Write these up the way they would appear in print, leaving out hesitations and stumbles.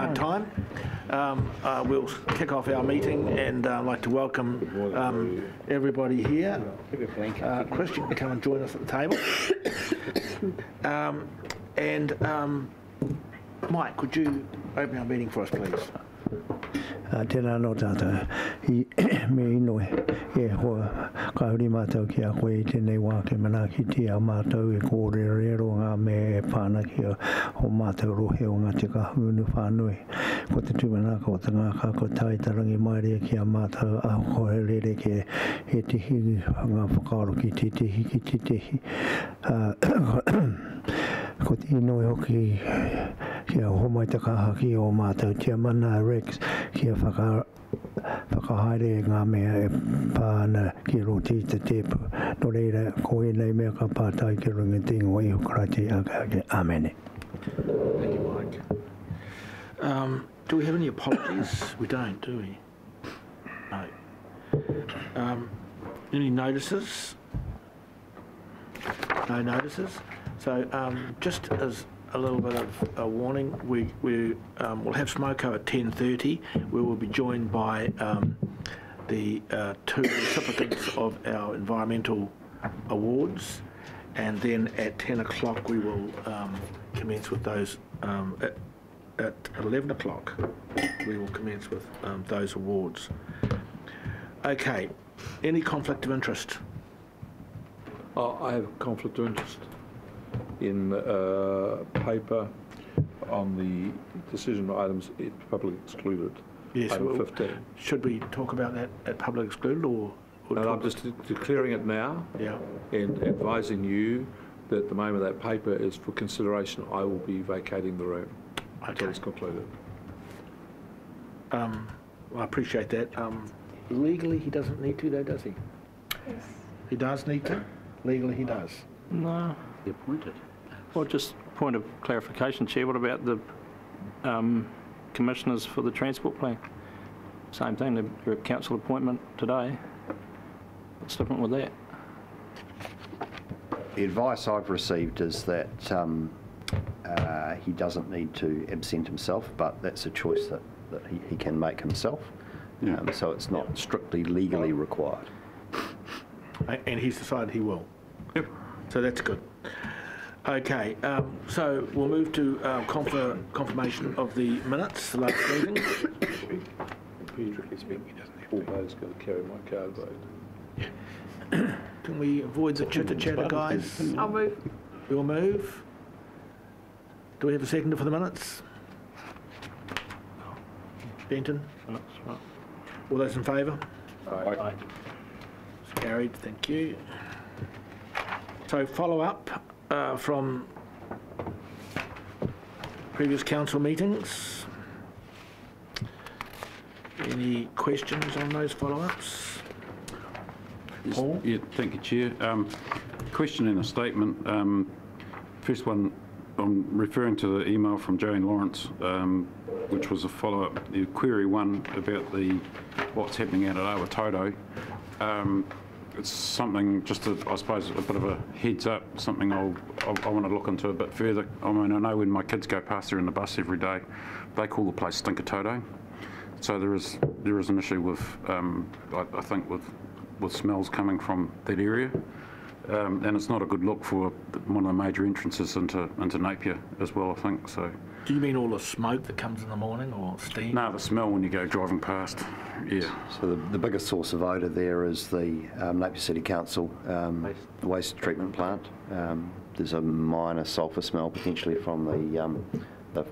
time. We'll kick off our meeting, and I'd like to welcome everybody here. Chris, you can come and join us at the table. Mike, could you open our meeting for us, please? Tēnā no tātou, I me inoe, e hoa kauri mātou ki a koe I tēnei wā ke manaki ti a mātou e kōre rero ngā me e pāna ki o mātou rohe o ngā te kahunu whānui. Ko te tūmanaka o te ngāka ko tai tarangi maere ki a mātou a koe rere ke he tihi ngā whakaaro ki te tihi ki te tihi. Ko te inoe hoki kia homai te kahaki o mātou tia mana Rex kia whakahaere ngā mea e pāna ki roti te tepu. No reira, ko e nei mea ka pātai ki runga tingo I hukarate ake. Amen. Thank you, Mike. Do we have any apologies? We don't, do we? No. Any notices? No notices. So just as a little bit of a warning, we'll have Smoko at 10:30. We will be joined by the two recipients of our environmental awards, and then at 10 o'clock we will commence with those. At 11 o'clock we will commence with those awards. Okay, any conflict of interest? I have a conflict of interest in paper on the decision items public excluded. Yes, item 15. Should we talk about that at public excluded or and I'm just declaring it now, yeah, and advising you that at the moment that paper is for consideration. I will be vacating the room until it's concluded. I appreciate that. Legally he doesn't need to though, does he? Yes. He does need to? Legally he does? No. He appointed. Well, just point of clarification, Chair, what about the commissioners for the transport plan? Same thing, they're a council appointment today. What's different with that? The advice I've received is that he doesn't need to absent himself, but that's a choice that he can make himself. Yeah. So it's not strictly legally required. And he's decided he will? Yep. So that's good. Okay, so we'll move to confirmation of the minutes, the last meeting. Strictly speaking, he doesn't have to. Always going to carry my card vote. Can we avoid the chitter-chatter, guys? I'll move. We'll move. Do we have a seconder for the minutes? Benton? All those in favour? Aye. Carried, thank you. So follow-up from previous council meetings. Any questions on those follow-ups? Paul? Yeah, thank you, Chair. Question and a statement. First one, I'm referring to the email from Jane Lawrence, which was a follow-up. The query one about what's happening out at Awatoto. It's something, just I suppose, a bit of a heads up, something I want to look into a bit further. I mean, I know when my kids go past there in the bus every day, they call the place Stinkatoto. So there is an issue with, I think, with smells coming from that area. And it's not a good look for one of the major entrances into Napier as well, I think. So. Do you mean all the smoke that comes in the morning, or steam? No, the smell when you go driving past, yeah. So the biggest source of odour there is the Napier City Council waste treatment plant. There's a minor sulphur smell potentially from the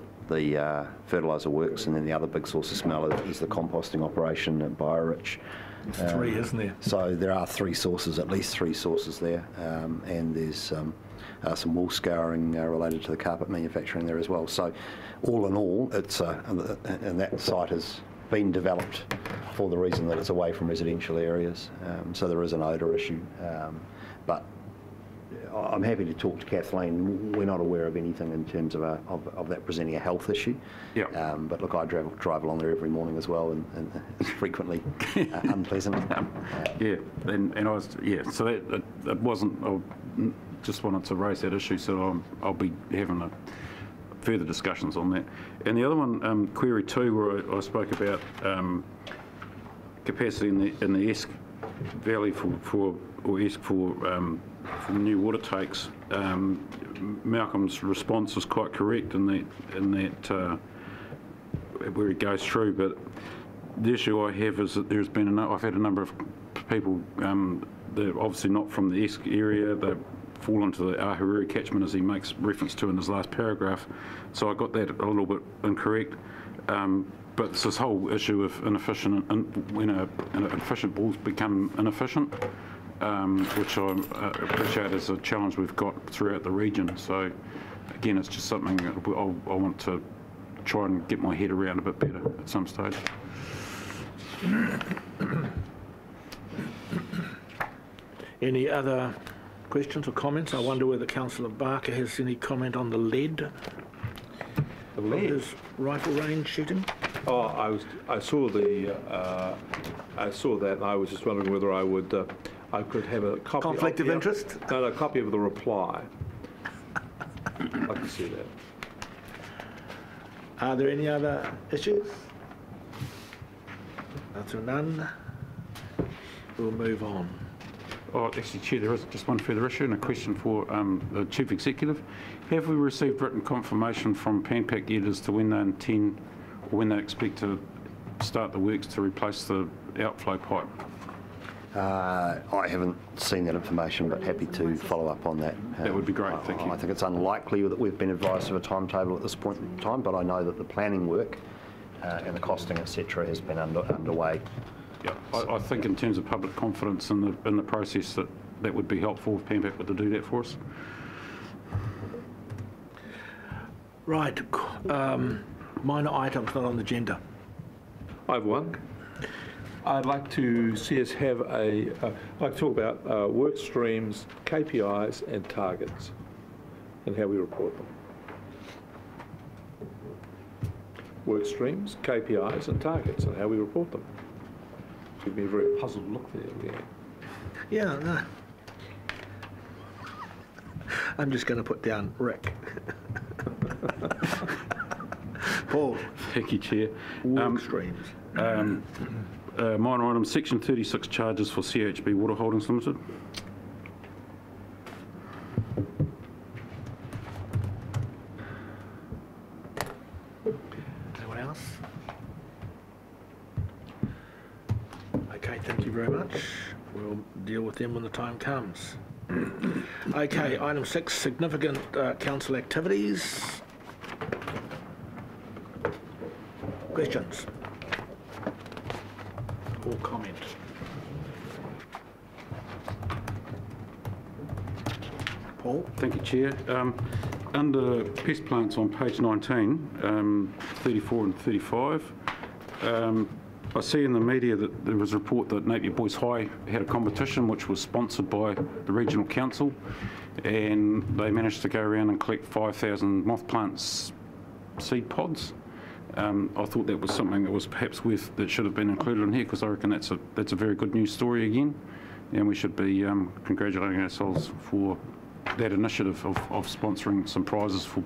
fertiliser works, and then the other big source of smell is the composting operation at Biorich. It's three, isn't there? So there are three sources, at least three sources there, and there's some wool scouring related to the carpet manufacturing there as well. So all in all, it's and that site has been developed for the reason that it's away from residential areas. So there is an odour issue, but I'm happy to talk to Kathleen. We're not aware of anything in terms of that presenting a health issue. Yeah. But look, I drive along there every morning as well, and it's frequently unpleasant. Yeah, and I was So that wasn't. I just wanted to raise that issue. So I'll be having further discussions on that. And the other one, query 2, where I spoke about capacity in the Esk Valley for new water takes. Malcolm's response was quite correct in that where he goes through, but the issue I have is that I've had a number of people, they're obviously not from the Esk area, they fall into the Ahuriri catchment, as he makes reference to in his last paragraph, so I got that a little bit incorrect. But it's this whole issue of inefficient, when efficient bulls become inefficient, which I appreciate as a challenge we've got throughout the region. So again, it's just something that I want to try and get my head around a bit better at some stage. Any other questions or comments? I wonder whether Councillor Barker has any comment on the lead. The lead? His rifle range shooting? Oh, I saw that, and I was just wondering whether I could have a copy. Conflict of interest? No, a copy of the reply. I'd like to see that. Are there any other issues? Answer none. We'll move on. Oh, actually, Chair, there is just one further issue and a question for the Chief Executive. Have we received written confirmation from PanPac Ed as to when they intend or when they expect to start the works to replace the outflow pipe? I haven't seen that information, but happy to follow up on that. That would be great, thank you. I think it's unlikely that we've been advised of a timetable at this point in time, but I know that the planning work and the costing, etc., has been underway. Yeah, I think in terms of public confidence in the process that would be helpful if PanPac were to do that for us. Right. Minor items not on the agenda. I have one. I'd like to see us have I'd like to talk about work streams, KPIs and targets and how we report them. Work streams, KPIs and targets and how we report them. Give me a very puzzled look there, Leanne. Yeah, no. I'm just going to put down Rick. Paul. Thank you, Chair. Work streams. Minor item, Section 36 charges for CHB Water Holdings Limited. Anyone else? Okay, thank you very much. We'll deal with them when the time comes. Okay, item 6, significant council activities. Questions? Or comment? Paul? Thank you, Chair. Under pest plants on page 19, 34 and 35, I see in the media that there was a report that Napier Boys High had a competition which was sponsored by the Regional Council, and they managed to go around and collect 5,000 moth plants seed pods. I thought that was something that was perhaps that should have been included in here, because I reckon that's a very good news story again, and we should be congratulating ourselves for that initiative of sponsoring some prizes for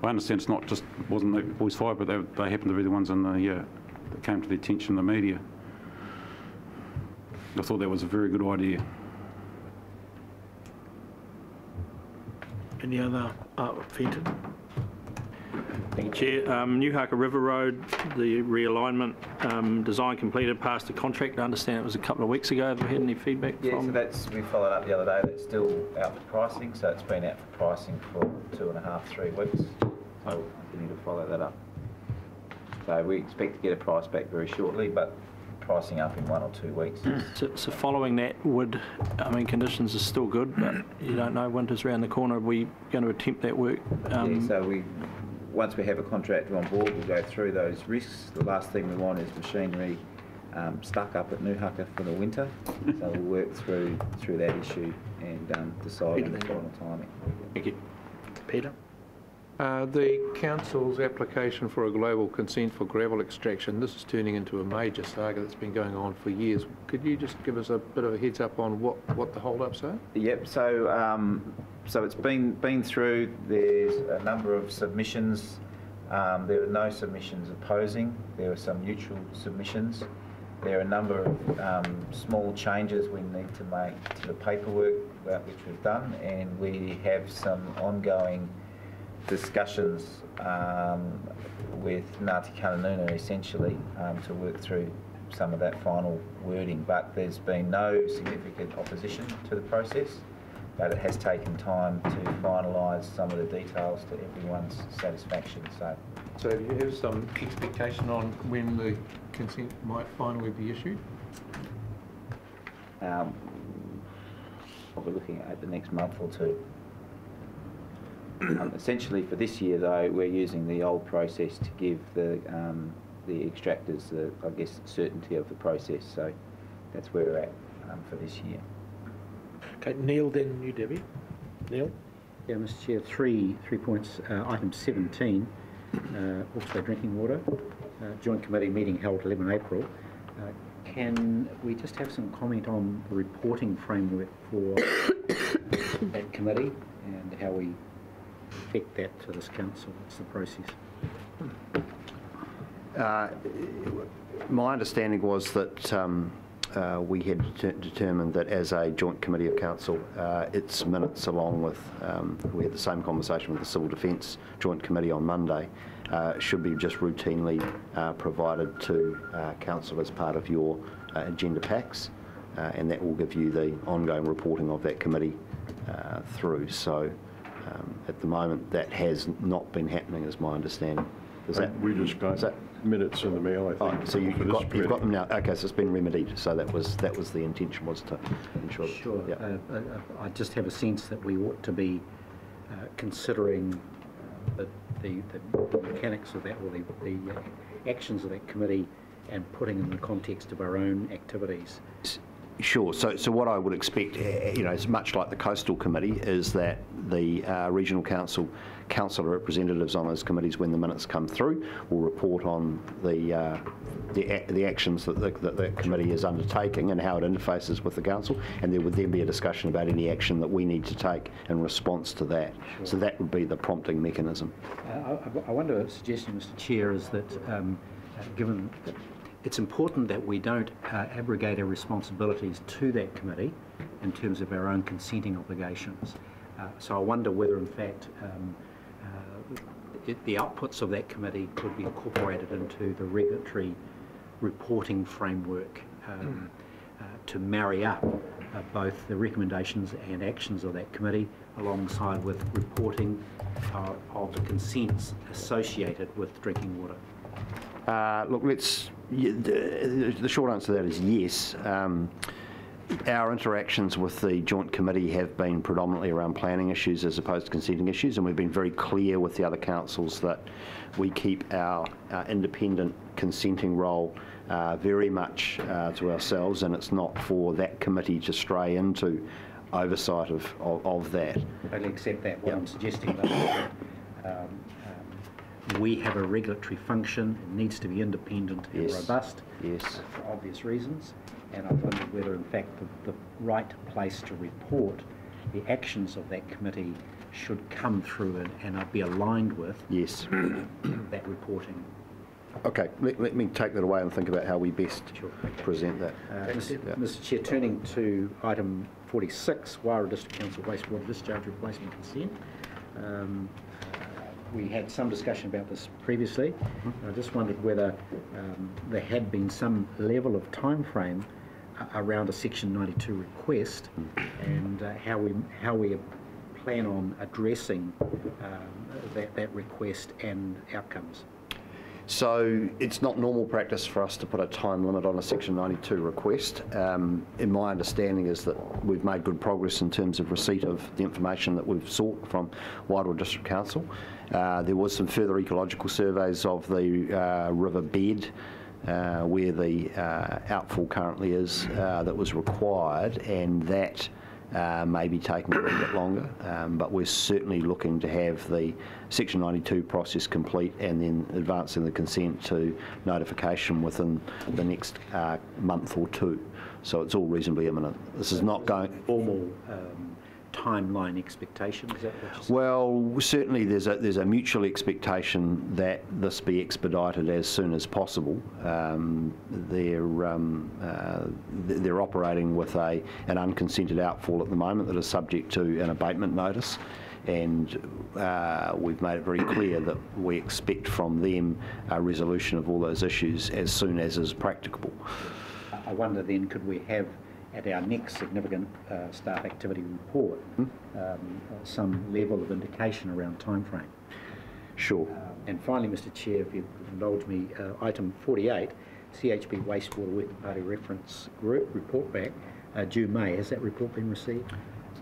I understand it's not just wasn't Napier Boys High, but they happen to be the ones in the that came to the attention of the media. I thought that was a very good idea. Any other? Fenton? Thank you, Chair. New Hawke River Road, the realignment design completed, passed the contract. I understand it was a couple of weeks ago. Have we had any feedback from? Yeah, so we followed up the other day. That's still out for pricing, so it's been out for pricing for 2.5, 3 weeks. So we'll continue to follow that up. So we expect to get a price back very shortly, but pricing up in 1 or 2 weeks. So following that, conditions are still good, but you don't know, winter's around the corner. Are we going to attempt that work? So once we have a contractor on board, we'll go through those risks. The last thing we want is machinery stuck up at New Hawke for the winter. So we'll work through that issue and decide on the final timing. Thank you. Peter? The council's application for a global consent for gravel extraction, this is turning into a major saga that's been going on for years. Could you just give us a bit of a heads up on what the hold-ups are? Yep, so it's been through, there's a number of submissions. There were no submissions opposing, there were some neutral submissions. There are a number of small changes we need to make to the paperwork, which we've done, and we have some ongoing discussions with Ngāti Karanuna essentially to work through some of that final wording, but there's been no significant opposition to the process, but it has taken time to finalise some of the details to everyone's satisfaction. So do you have some expectation on when the consent might finally be issued? What we're looking at the next month or two. Essentially for this year though, we're using the old process to give the extractors I guess, certainty of the process. So that's where we're at for this year. Okay, Neil, then you, Debbie. Neil? Yeah, Mr Chair, three points. Item 17, also drinking water, joint committee meeting held 11 April. Can we just have some comment on the reporting framework for that committee and how we affect that to this council? What's the process? My understanding was that we had determined that as a joint committee of council, its minutes along with, we had the same conversation with the Civil Defence Joint Committee on Monday, should be just routinely provided to council as part of your agenda packs, and that will give you the ongoing reporting of that committee through. So at the moment that has not been happening, is my understanding. We just got minutes in the mail, I think. Oh, so you've got them now. Okay, so it's been remedied. So that was the intention, was to ensure. Sure. Yeah. I just have a sense that we ought to be considering the mechanics of that, or the actions of that committee, and putting in the context of our own activities. Sure. So what I would expect, is much like the Coastal Committee, is that the Regional Council representatives on those committees, when the minutes come through, will report on the actions that that committee is undertaking and how it interfaces with the council, and there would then be a discussion about any action that we need to take in response to that. Sure. So that would be the prompting mechanism. I wonder, a suggestion, Mr Chair, is that given that it's important that we don't abrogate our responsibilities to that committee in terms of our own consenting obligations. So I wonder whether, in fact, the outputs of that committee could be incorporated into the regulatory reporting framework to marry up both the recommendations and actions of that committee alongside with reporting of the consents associated with drinking water. Look, the short answer to that is yes. Our interactions with the Joint Committee have been predominantly around planning issues as opposed to consenting issues, and we've been very clear with the other councils that we keep our independent consenting role very much to ourselves, and it's not for that committee to stray into oversight of that. I accept that. What I'm suggesting is that we have a regulatory function. It needs to be independent and robust for obvious reasons. And I wonder whether, in fact, the right place to report the actions of that committee should come through and be aligned with that reporting. Okay, let me take that away and think about how we best present that. Mr Chair, turning to item 46, Wairau District Council wastewater discharge replacement consent. We had some discussion about this previously. I just wondered whether there had been some level of time frame around a Section 92 request, and how we plan on addressing that request and outcomes. So it's not normal practice for us to put a time limit on a Section 92 request. In my understanding is that we've made good progress in terms of receipt of the information that we've sought from Wairau District Council. There was some further ecological surveys of the river bed where the outfall currently is that was required, and that maybe taking a little bit longer, but we're certainly looking to have the Section 92 process complete and then advancing the consent to notification within the next month or two. So it's all reasonably imminent. This is not going... Formal timeline expectation, is that what you're saying? Well, certainly there's a mutual expectation that this be expedited as soon as possible. They're operating with an unconsented outfall at the moment that is subject to an abatement notice, and we've made it very clear that we expect from them a resolution of all those issues as soon as is practicable. I wonder then, could we have at our next significant staff activity report some level of indication around time frame? Sure. And finally, Mr Chair, if you indulge me, item 48, CHP Wastewater Working Party Reference Group report back due May. Has that report been received?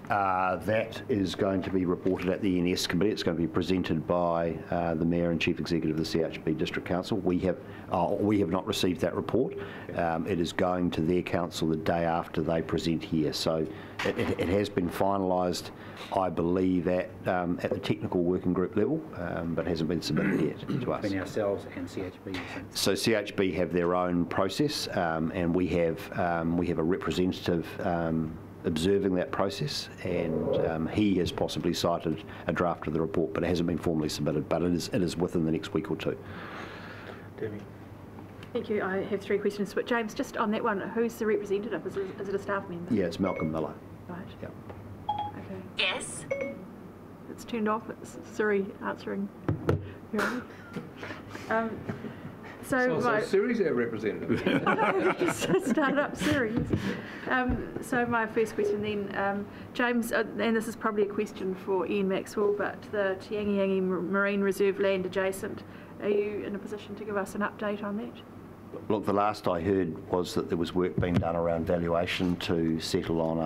That is going to be reported at the NS Committee. It's going to be presented by the Mayor and Chief Executive of the CHP District Council. We have not received that report. It is going to their council the day after they present here. So it has been finalised, I believe, at the technical working group level, but hasn't been submitted yet to us. Between ourselves and CHP? So CHP have their own process, and we have a representative observing that process, and he has possibly cited a draft of the report, but it hasn't been formally submitted, but it is within the next week or two. Debbie. Thank you. I have 3 questions, but James, just on that one, who's the representative? Is it a staff member? Yeah, it's Malcolm Miller. Right. Yep. Okay. Yes. It's turned off. It's Siri answering. So Siri's our representative. Just started up Siri. So my first question then, James, and this is probably a question for Ian Maxwell, but the Te Angiangi Marine Reserve land adjacent, are you in a position to give us an update on that? Look, the last I heard was that there was work being done around valuation to settle on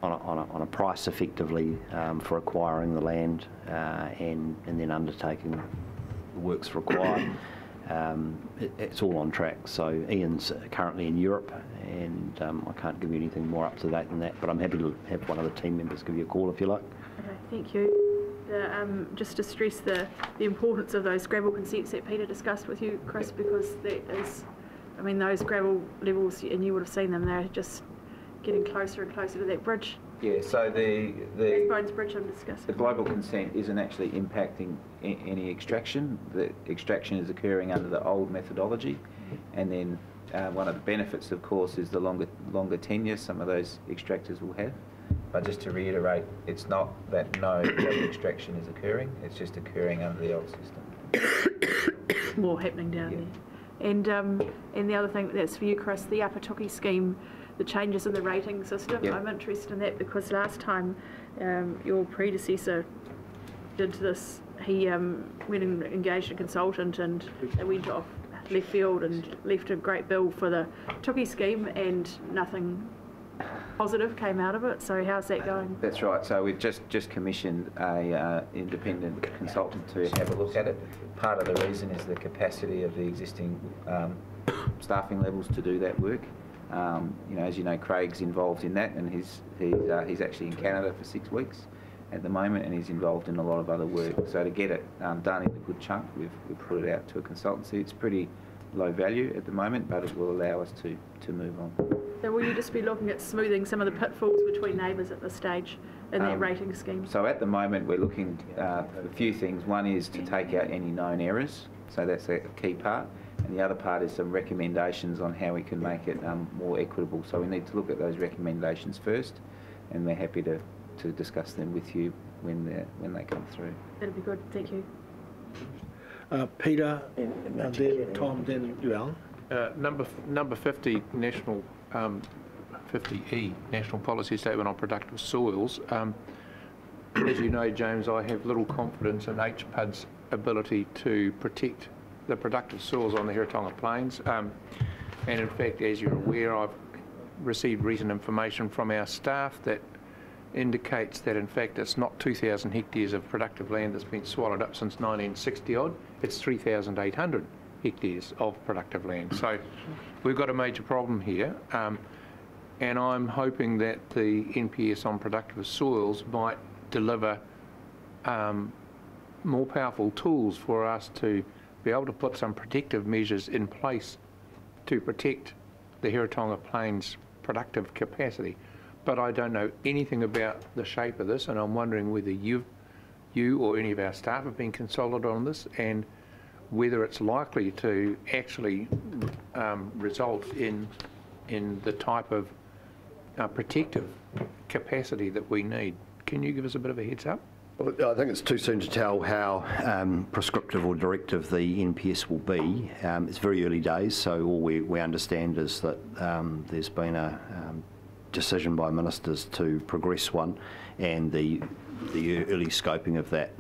a price effectively for acquiring the land and then undertaking the works required. It's all on track. So Ian's currently in Europe, and I can't give you anything more up to date than that, but I'm happy to have one of the team members give you a call if you like. Okay, thank you. Just to stress the importance of those gravel consents that Peter discussed with you, Chris, because that is, I mean, those gravel levels, and you would have seen them, they're just getting closer and closer to that bridge. Yeah, so the Bones Bridge I'm discussing. The global consent isn't actually impacting any extraction. The extraction is occurring under the old methodology, and then one of the benefits, of course, is the longer tenure some of those extractors will have. But just to reiterate, it's not that no extraction is occurring; it's just occurring under the old system. More happening down there. And the other thing that's for you, Chris, the Upper Tuki scheme. The changes in the rating system. Yep. I'm interested in that because last time your predecessor did this, he went and engaged a consultant and they went off left field and left a great bill for the Tuki scheme and nothing positive came out of it. So how's that going? That's right. So we've just commissioned a independent consultant to have a look at it. Part of the reason is the capacity of the existing staffing levels to do that work. As you know, Craig's involved in that, and he's actually in Canada for 6 weeks at the moment, and he's involved in a lot of other work. So to get it done in a good chunk, we've put it out to a consultancy. It's pretty low value at the moment, but it will allow us to move on. So will you just be looking at smoothing some of the pitfalls between neighbours at this stage in that rating scheme? So at the moment, we're looking at a few things. One is to take out any known errors, so that's a key part. And the other part is some recommendations on how we can make it more equitable. So we need to look at those recommendations first, and we're happy to discuss them with you when they come through. That'll be good. Thank you. Peter, and then Tom, then you, Alan. Number 50, National 50E, National Policy Statement on Productive Soils. As you know, James, I have little confidence in HPUD's ability to protect the productive soils on the Heretaunga Plains. And in fact, as you're aware, I've received recent information from our staff that indicates that in fact it's not 2,000 hectares of productive land that's been swallowed up since 1960 odd, it's 3,800 hectares of productive land. So we've got a major problem here. And and I'm hoping that the NPS on productive soils might deliver more powerful tools for us to be able to put some protective measures in place to protect the Heretaunga Plains productive capacity. But I don't know anything about the shape of this, and I'm wondering whether you or any of our staff have been consulted on this, and whether it's likely to actually result in the type of protective capacity that we need. Can you give us a bit of a heads up? Well, I think it's too soon to tell how prescriptive or directive the NPS will be. It's very early days, so all we understand is that there's been a decision by ministers to progress one, and the early scoping of that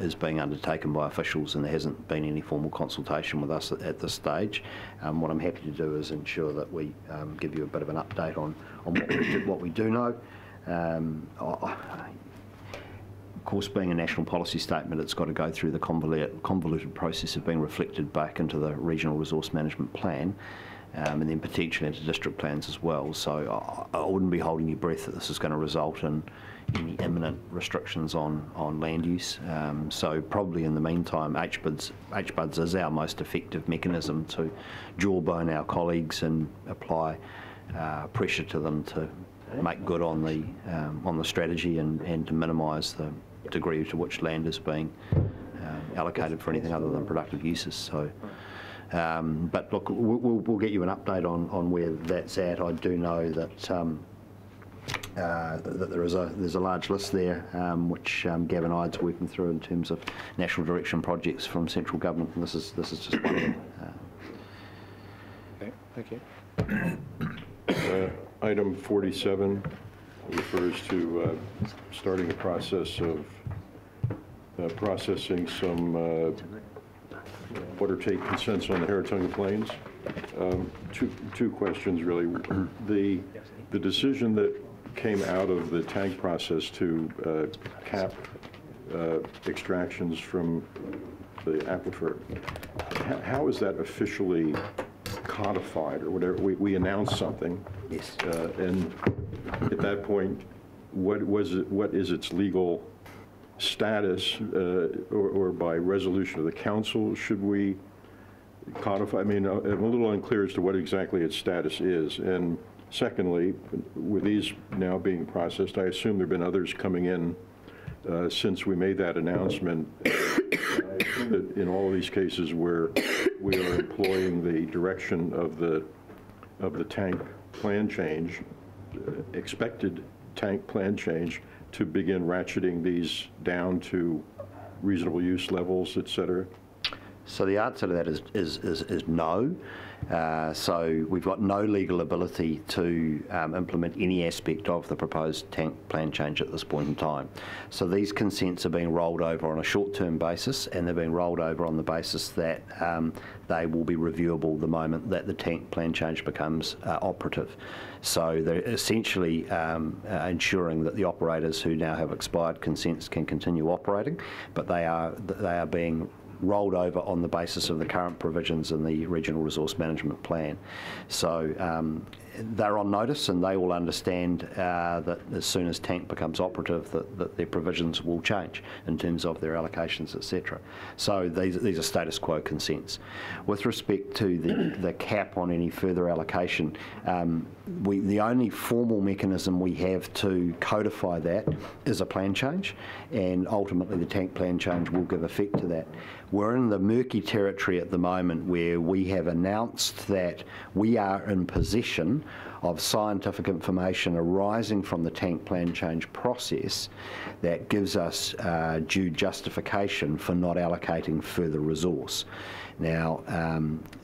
is being undertaken by officials, and there hasn't been any formal consultation with us at this stage. What I'm happy to do is ensure that we give you a bit of an update on what we do know. Of course, being a national policy statement, it's got to go through the convoluted process of being reflected back into the regional resource management plan, and then potentially into district plans as well. So I wouldn't be holding your breath that this is going to result in any imminent restrictions on land use. So probably in the meantime, HBUDs is our most effective mechanism to jawbone our colleagues and apply pressure to them to make good on the strategy and to minimise the degree to which land is being allocated for anything other than productive uses. So, but look, we'll get you an update on where that's at. I do know that that there's a large list there which Gavin Ide's working through in terms of national direction projects from central government, and this is just one of them. Okay, thank you. Item 47 refers to starting a process of processing some water take consents on the Heretaunga Plains. Two questions really. The decision that came out of the tank process to cap extractions from the aquifer, how is that officially codified or whatever? We announced something. Yes. And at that point, what is its legal status, or by resolution of the council, should we codify? I mean, I'm a little unclear as to what exactly its status is. And secondly, with these now being processed, I assume there have been others coming in since we made that announcement. I assume that in all of these cases where we are employing the direction of the tank plan change, expected tank plan change, to begin ratcheting these down to reasonable use levels, et cetera? So the answer to that is no. So we've got no legal ability to implement any aspect of the proposed tank plan change at this point in time. So these consents are being rolled over on a short-term basis, and they're being rolled over on the basis that they will be reviewable the moment that the tank plan change becomes operative. So they're essentially ensuring that the operators who now have expired consents can continue operating, but they are being rolled over on the basis of the current provisions in the Regional Resource Management Plan. So they're on notice, and they will understand that as soon as tank becomes operative, that their provisions will change in terms of their allocations, etc. So these are status quo consents. With respect to the cap on any further allocation, the only formal mechanism we have to codify that is a plan change, and ultimately the tank plan change will give effect to that. We're in the murky territory at the moment where we have announced that we are in possession of scientific information arising from the tank plan change process that gives us due justification for not allocating further resource. Now,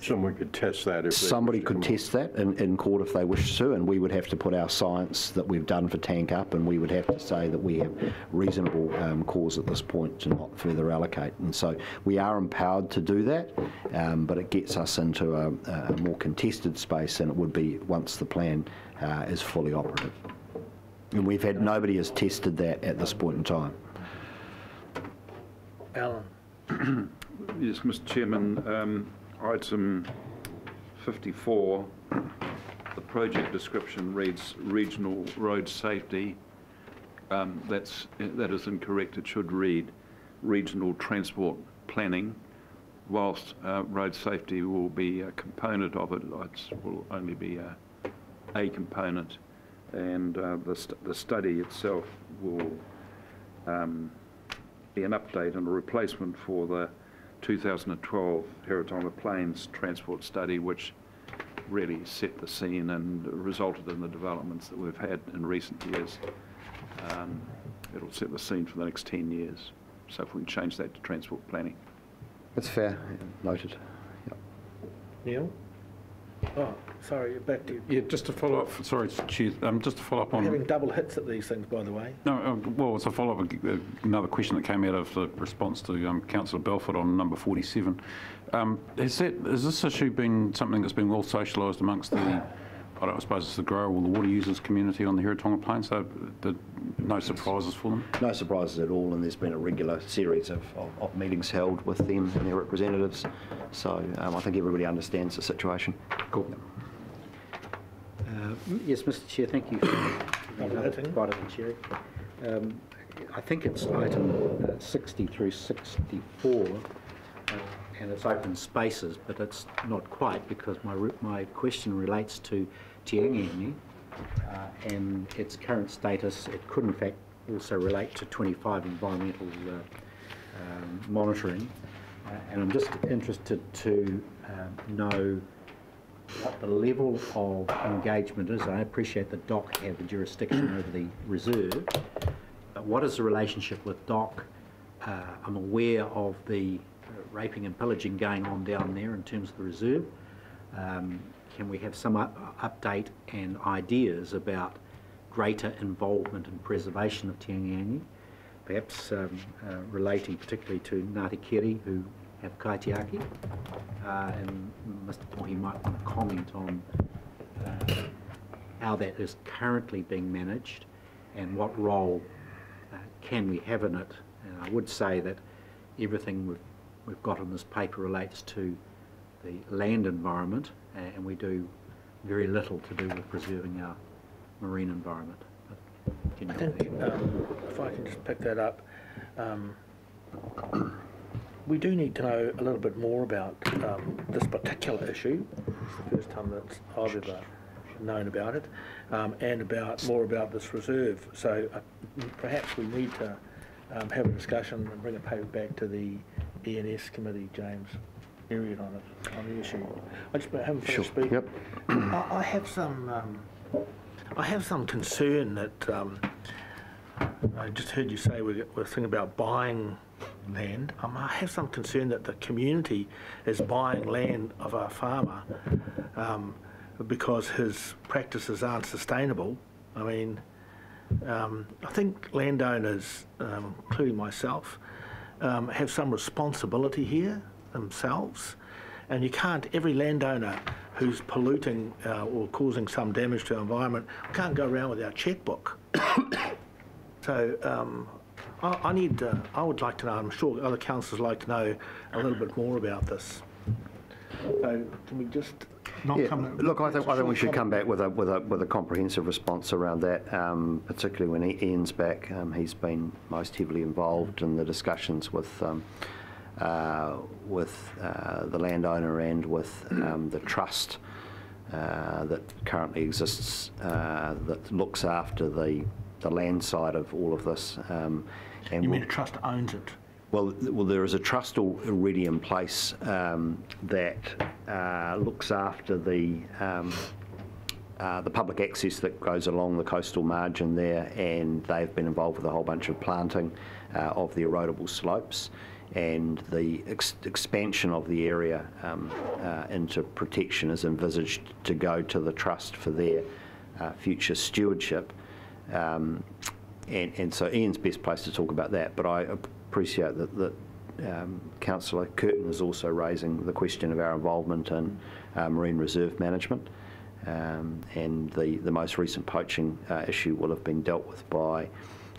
someone could test that if somebody could test that in court if they wish to, and we would have to put our science that we've done for tank up, and we would have to say that we have reasonable cause at this point to not further allocate. And so we are empowered to do that, but it gets us into a more contested space than it would be once the plan is fully operative. And we've had nobody has tested that at this point in time. Alan. Yes, Mr. Chairman, item 54 the project description reads regional road safety. That is incorrect. It should read regional transport planning. Whilst road safety will be a component of it, it will only be a component, and the study itself will be an update and a replacement for the 2012 Heretaunga Plains Transport Study, which really set the scene and resulted in the developments that we've had in recent years. It'll set the scene for the next 10 years. So if we can change that to transport planning. That's fair. Noted. Yep. Neil? Oh, sorry, back to you. Yeah, just to follow up, sorry, Chair, just to follow up on... Having double hits at these things, by the way. No, well, it's a follow-up, another question that came out of the response to Councillor Belford on number 47. Has this issue been something that's been well socialised amongst the, I suppose it's the grower or the water users community on the Heretaunga Plains? So no surprises for them? No surprises at all, and there's been a regular series of meetings held with them and their representatives. So I think everybody understands the situation. Cool. Yes, Mr. Chair, thank you for providing the chair. I think it's item 60 through 64, and it's open spaces, but it's not quite, because my question relates to Te Angiangi and its current status. It could in fact also relate to 25 environmental monitoring, and I'm just interested to know what the level of engagement is. I appreciate that DOC have the jurisdiction over the reserve, but what is the relationship with DOC? I'm aware of the raping and pillaging going on down there in terms of the reserve. Can we have some update and ideas about greater involvement and preservation of Te Angiangi, perhaps relating particularly to Ngāti Keri, who have kaitiaki, and Mr. Pohi might want to comment on how that is currently being managed and what role can we have in it. And I would say that everything we've got in this paper relates to the land environment, and we do very little to do with preserving our marine environment. I think if I can just pick that up, we do need to know a little bit more about this particular issue. It's the first time that I've ever known about it, and more about this reserve. So perhaps we need to have a discussion and bring a paper back to the ENS committee, James, period on the issue. I just haven't finished speaking. Yep. I have some concern that I just heard you say we're thinking about buying land. I have some concern that the community is buying land of our farmer because his practices aren't sustainable. I mean, I think landowners, including myself, have some responsibility here themselves, and you can't, every landowner who's polluting or causing some damage to the environment can't go around with our checkbook. So I would like to know, I'm sure other councillors like to know a little bit more about this. So can we just not come... Look, I think we should come back with a comprehensive response around that, particularly when Ian's back. He's been most heavily involved in the discussions with the landowner and with the trust that currently exists that looks after the land side of all of this. And you mean a trust owns it? Well, there is a trust already in place that looks after the public access that goes along the coastal margin there, and they've been involved with a whole bunch of planting of the erodible slopes, and the expansion of the area into protection is envisaged to go to the trust for their future stewardship. And so Ian's best placed to talk about that, but I appreciate that Councillor Curtin is also raising the question of our involvement in marine reserve management, and the most recent poaching issue will have been dealt with by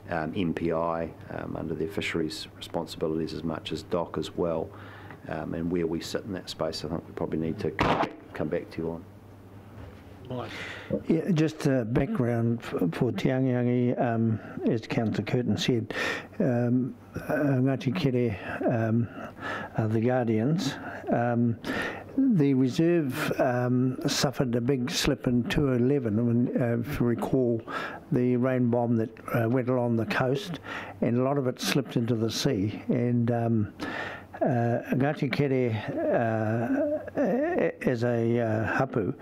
MPI under their fisheries responsibilities as much as DOC as well, and where we sit in that space I think we probably need to come back to you on. Mike. Yeah, just background for Te Angiangi, as Councillor Curtin said, Ngāti Kere are the guardians. The reserve suffered a big slip in 2011, when, if you recall, the rain bomb that went along the coast, and a lot of it slipped into the sea. And Ngāti Kere, as a hapu,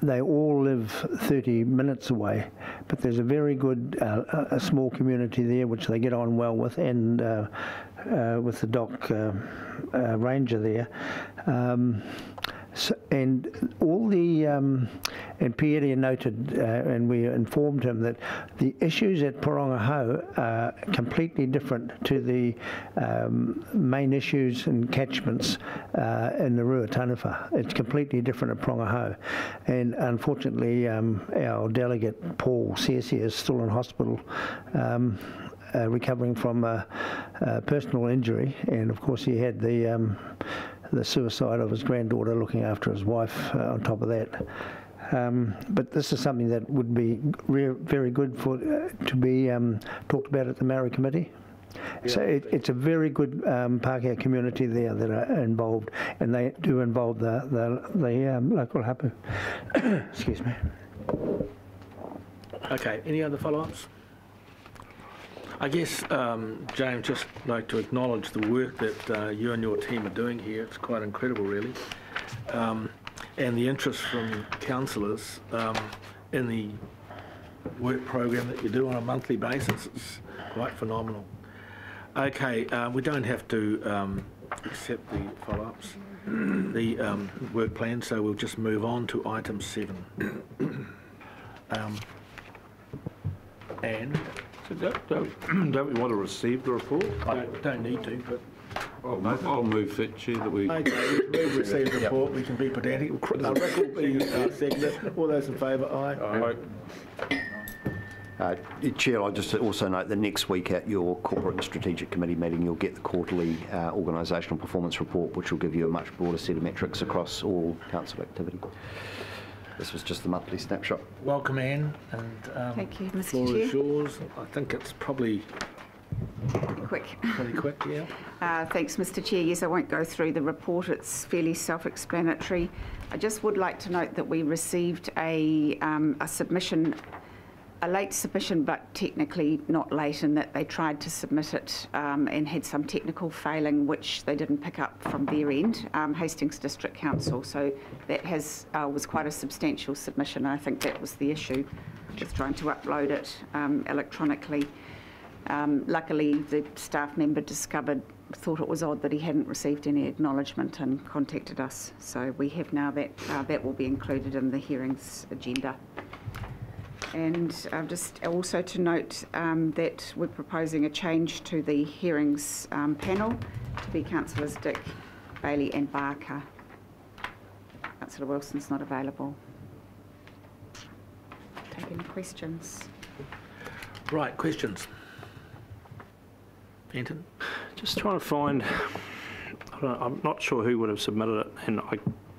they all live 30 minutes away, but there's a very good a small community there which they get on well with, and with the dock ranger there. And all the, and Pierre noted, and we informed him that the issues at Porongahau are completely different to the main issues and catchments in the Ruataniwha. It's completely different at Porongahau. And unfortunately, our delegate, Paul Searcy, is still in hospital, recovering from a personal injury, and of course he had the suicide of his granddaughter looking after his wife on top of that. But this is something that would be very good for to be talked about at the Maori Committee. Yeah. So it's a very good Pākehā community there that are involved, and they do involve the local hapu. Excuse me. Okay, any other follow-ups? I guess, James, just like to acknowledge the work that you and your team are doing here. It's quite incredible, really. And the interest from councillors in the work program that you do on a monthly basis is quite phenomenal. Okay, we don't have to accept the follow-ups, the work plan, so we'll just move on to item 7. And don't we want to receive the report? I don't need to, but... I'll move that, Chair, that we... Okay, we've received the report, we can be pedantic. Rick will be seconded. All those in favour, aye. Chair, I'll just also note that next week at your Corporate and Strategic Committee meeting, you'll get the quarterly organisational performance report, which will give you a much broader set of metrics across all council activity. This was just the monthly snapshot. Welcome, Anne. And, thank you, Mr. floor Chair. is yours. I think it's probably quick. Pretty quick, yeah. Thanks, Mr. Chair. Yes, I won't go through the report. It's fairly self-explanatory. I just would like to note that we received a submission, a late submission, but technically not late, in that they tried to submit it and had some technical failing which they didn't pick up from their end, Hastings District Council. So that was quite a substantial submission. I think that was the issue, just trying to upload it electronically. Luckily, the staff member thought it was odd that he hadn't received any acknowledgement and contacted us. So we have now that will be included in the hearings agenda. And just also to note that we're proposing a change to the hearings panel to be Councillors Dick, Bailey and Barker. Councillor Wilson's not available. Take any questions? Right, questions? Anton? Just trying to find, I'm not sure who would have submitted it, and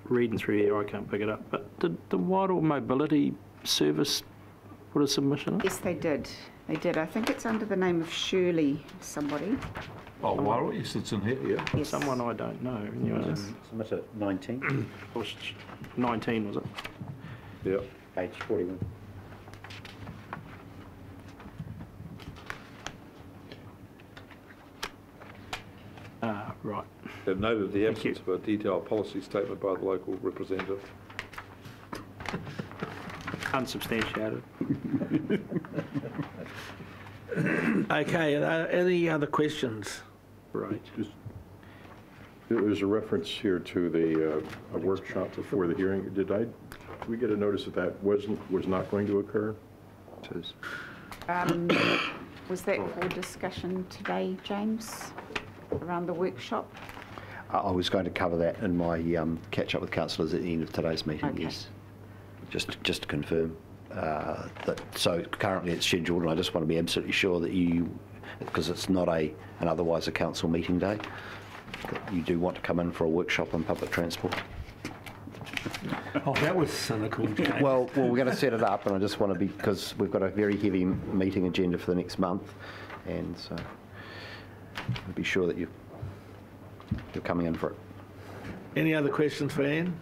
reading through here I can't pick it up, but did the Wild Mobility Service put a submission in? Yes, they did. They did. I think it's under the name of Shirley somebody. Oh, well, yes, it's in here, yeah. Yes. Someone I don't know. Submitted 19. 19, was it? Yeah. Page 41. Right. They've noted the absence of a detailed policy statement by the local representative. Unsubstantiated. Okay, any other questions? Right. There was a reference here to the a workshop before the hearing. Did we get a notice that was not going to occur? Was that for discussion today, James, around the workshop? I was going to cover that in my catch-up with councillors at the end of today's meeting, Okay. yes. Just to confirm that. So currently it's scheduled, and I just want to be absolutely sure that you, because it's not an otherwise a council meeting day, that you do want to come in for a workshop on public transport. Oh, that was cynical, James. Well, we're going to set it up, and I just want to be, because we've got a very heavy meeting agenda for the next month, and so I'll be sure that you're coming in for it. Any other questions for Anne?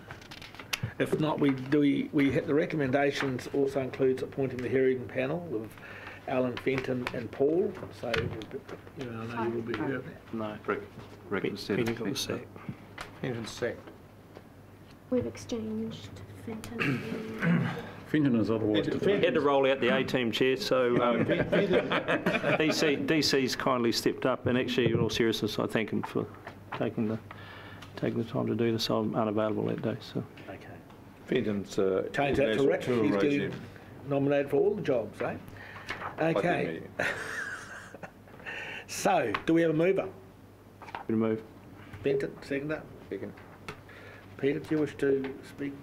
If not, we hit the recommendations also includes appointing the hearing panel of Alan, Fenton and Paul. So, I know you will be aware of that. No. Fenton got the sack. Fenton's sacked. We've exchanged Fenton. Fenton is otherwise. He had to roll out the A-team chair, so DC's kindly stepped up, and actually, in all seriousness, I thank him for taking the time to do this. I'm unavailable that day, so. Okay. Fenton's Change that to Rick. He's getting nominated for all the jobs, eh? Okay. So, do we have a mover? Good move. Fenton, seconder. Second. Peter, do you wish to speak?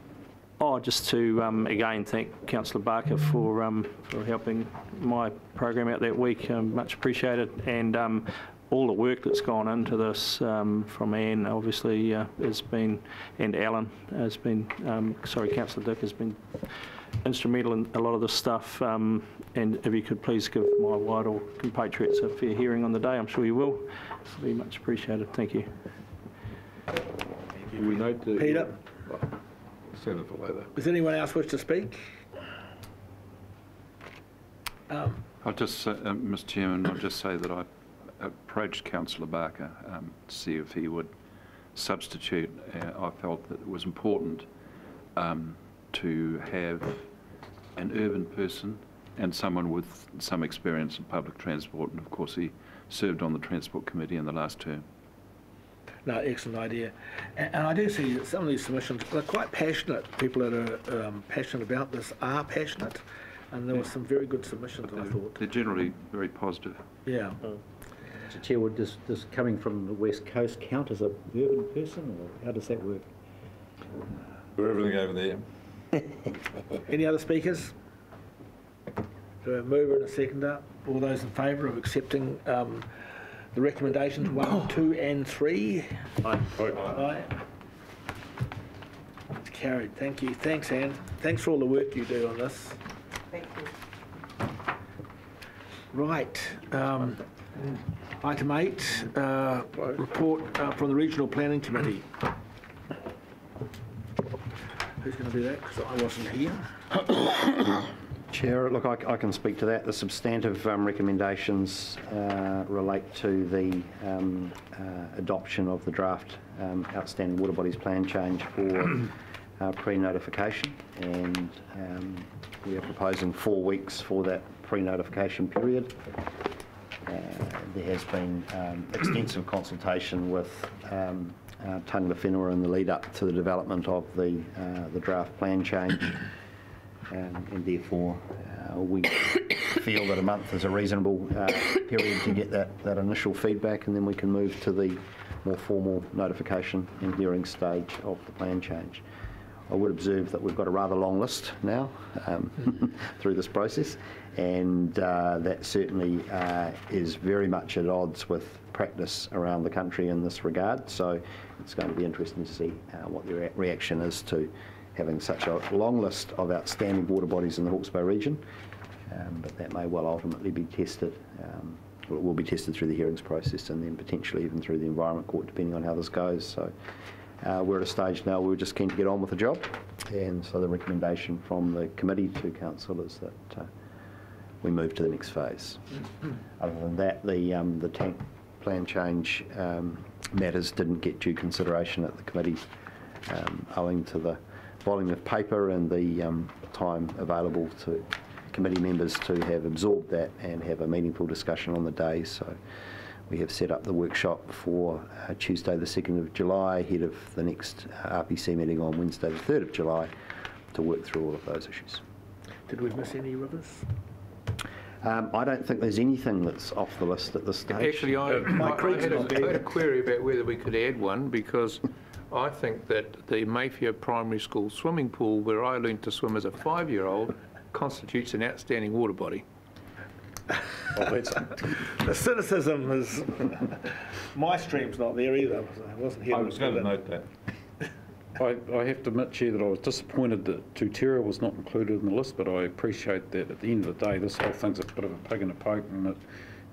Oh, just to again thank Councillor Barker for helping my program out that week. Much appreciated, and all the work that's gone into this from Anne, obviously, has been, and Alan has been. Councillor Dick has been instrumental in a lot of this stuff. And if you could please give my Whitehall compatriots a fair hearing on the day, I'm sure you will. It'll be much appreciated. Thank you. We note that Peter? Save it for later. Does anyone else wish to speak? I'll just, Mr. Chairman, I'll just say that I approached Councillor Barker to see if he would substitute. I felt that it was important to have an urban person and someone with some experience in public transport, and of course he served on the Transport Committee in the last term. No, excellent idea. And I do see that some of these submissions are quite passionate. People that are passionate about this are passionate, and there were some very good submissions, I thought. They're generally very positive. Yeah. Mr. Chair, would this coming from the West Coast count as a urban person, or how does that work? We're everything over there. Any other speakers? Do we have a mover and a seconder? All those in favour of accepting the recommendations 1, 2 and 3? Aye. Aye. It's carried. Thank you. Thanks, Anne. Thanks for all the work you do on this. Thank you. Right. Item 8, report from the Regional Planning Committee. Who's going to do that? Because I wasn't here. Chair, look, I can speak to that. The substantive recommendations relate to the adoption of the draft outstanding water bodies plan change for pre-notification, and we are proposing 4 weeks for that pre-notification period. There has been extensive consultation with Tangata Whenua in the lead up to the development of the draft plan change. And therefore, we feel that a month is a reasonable period to get that initial feedback, and then we can move to the more formal notification and hearing stage of the plan change. I would observe that we've got a rather long list now through this process, and that certainly is very much at odds with practice around the country in this regard. So it's going to be interesting to see what the reaction is to having such a long list of outstanding water bodies in the Hawke's Bay region, but that may well ultimately be tested, well, it will be tested through the hearings process and then potentially even through the Environment Court, depending on how this goes. So we're at a stage now where we're just keen to get on with the job, and so the recommendation from the committee to council is that we move to the next phase. Other than that, the tank plan change matters didn't get due consideration at the committee owing to the volume of paper and the time available to committee members to have absorbed that and have a meaningful discussion on the day. So we have set up the workshop for Tuesday the 2nd of July ahead of the next RPC meeting on Wednesday the 3rd of July to work through all of those issues. Did we miss any rivers? I don't think there's anything that's off the list at this stage. Actually, I had a query about whether we could add one, because I think that the Napier Primary School swimming pool, where I learned to swim as a 5-year-old, constitutes an outstanding water body. The cynicism is... My stream's not there either. I wasn't here. I was going to note that. I have to admit, Chair, that I was disappointed that Tutera was not included in the list, but I appreciate that at the end of the day, this whole thing's a bit of a pig in a poke, and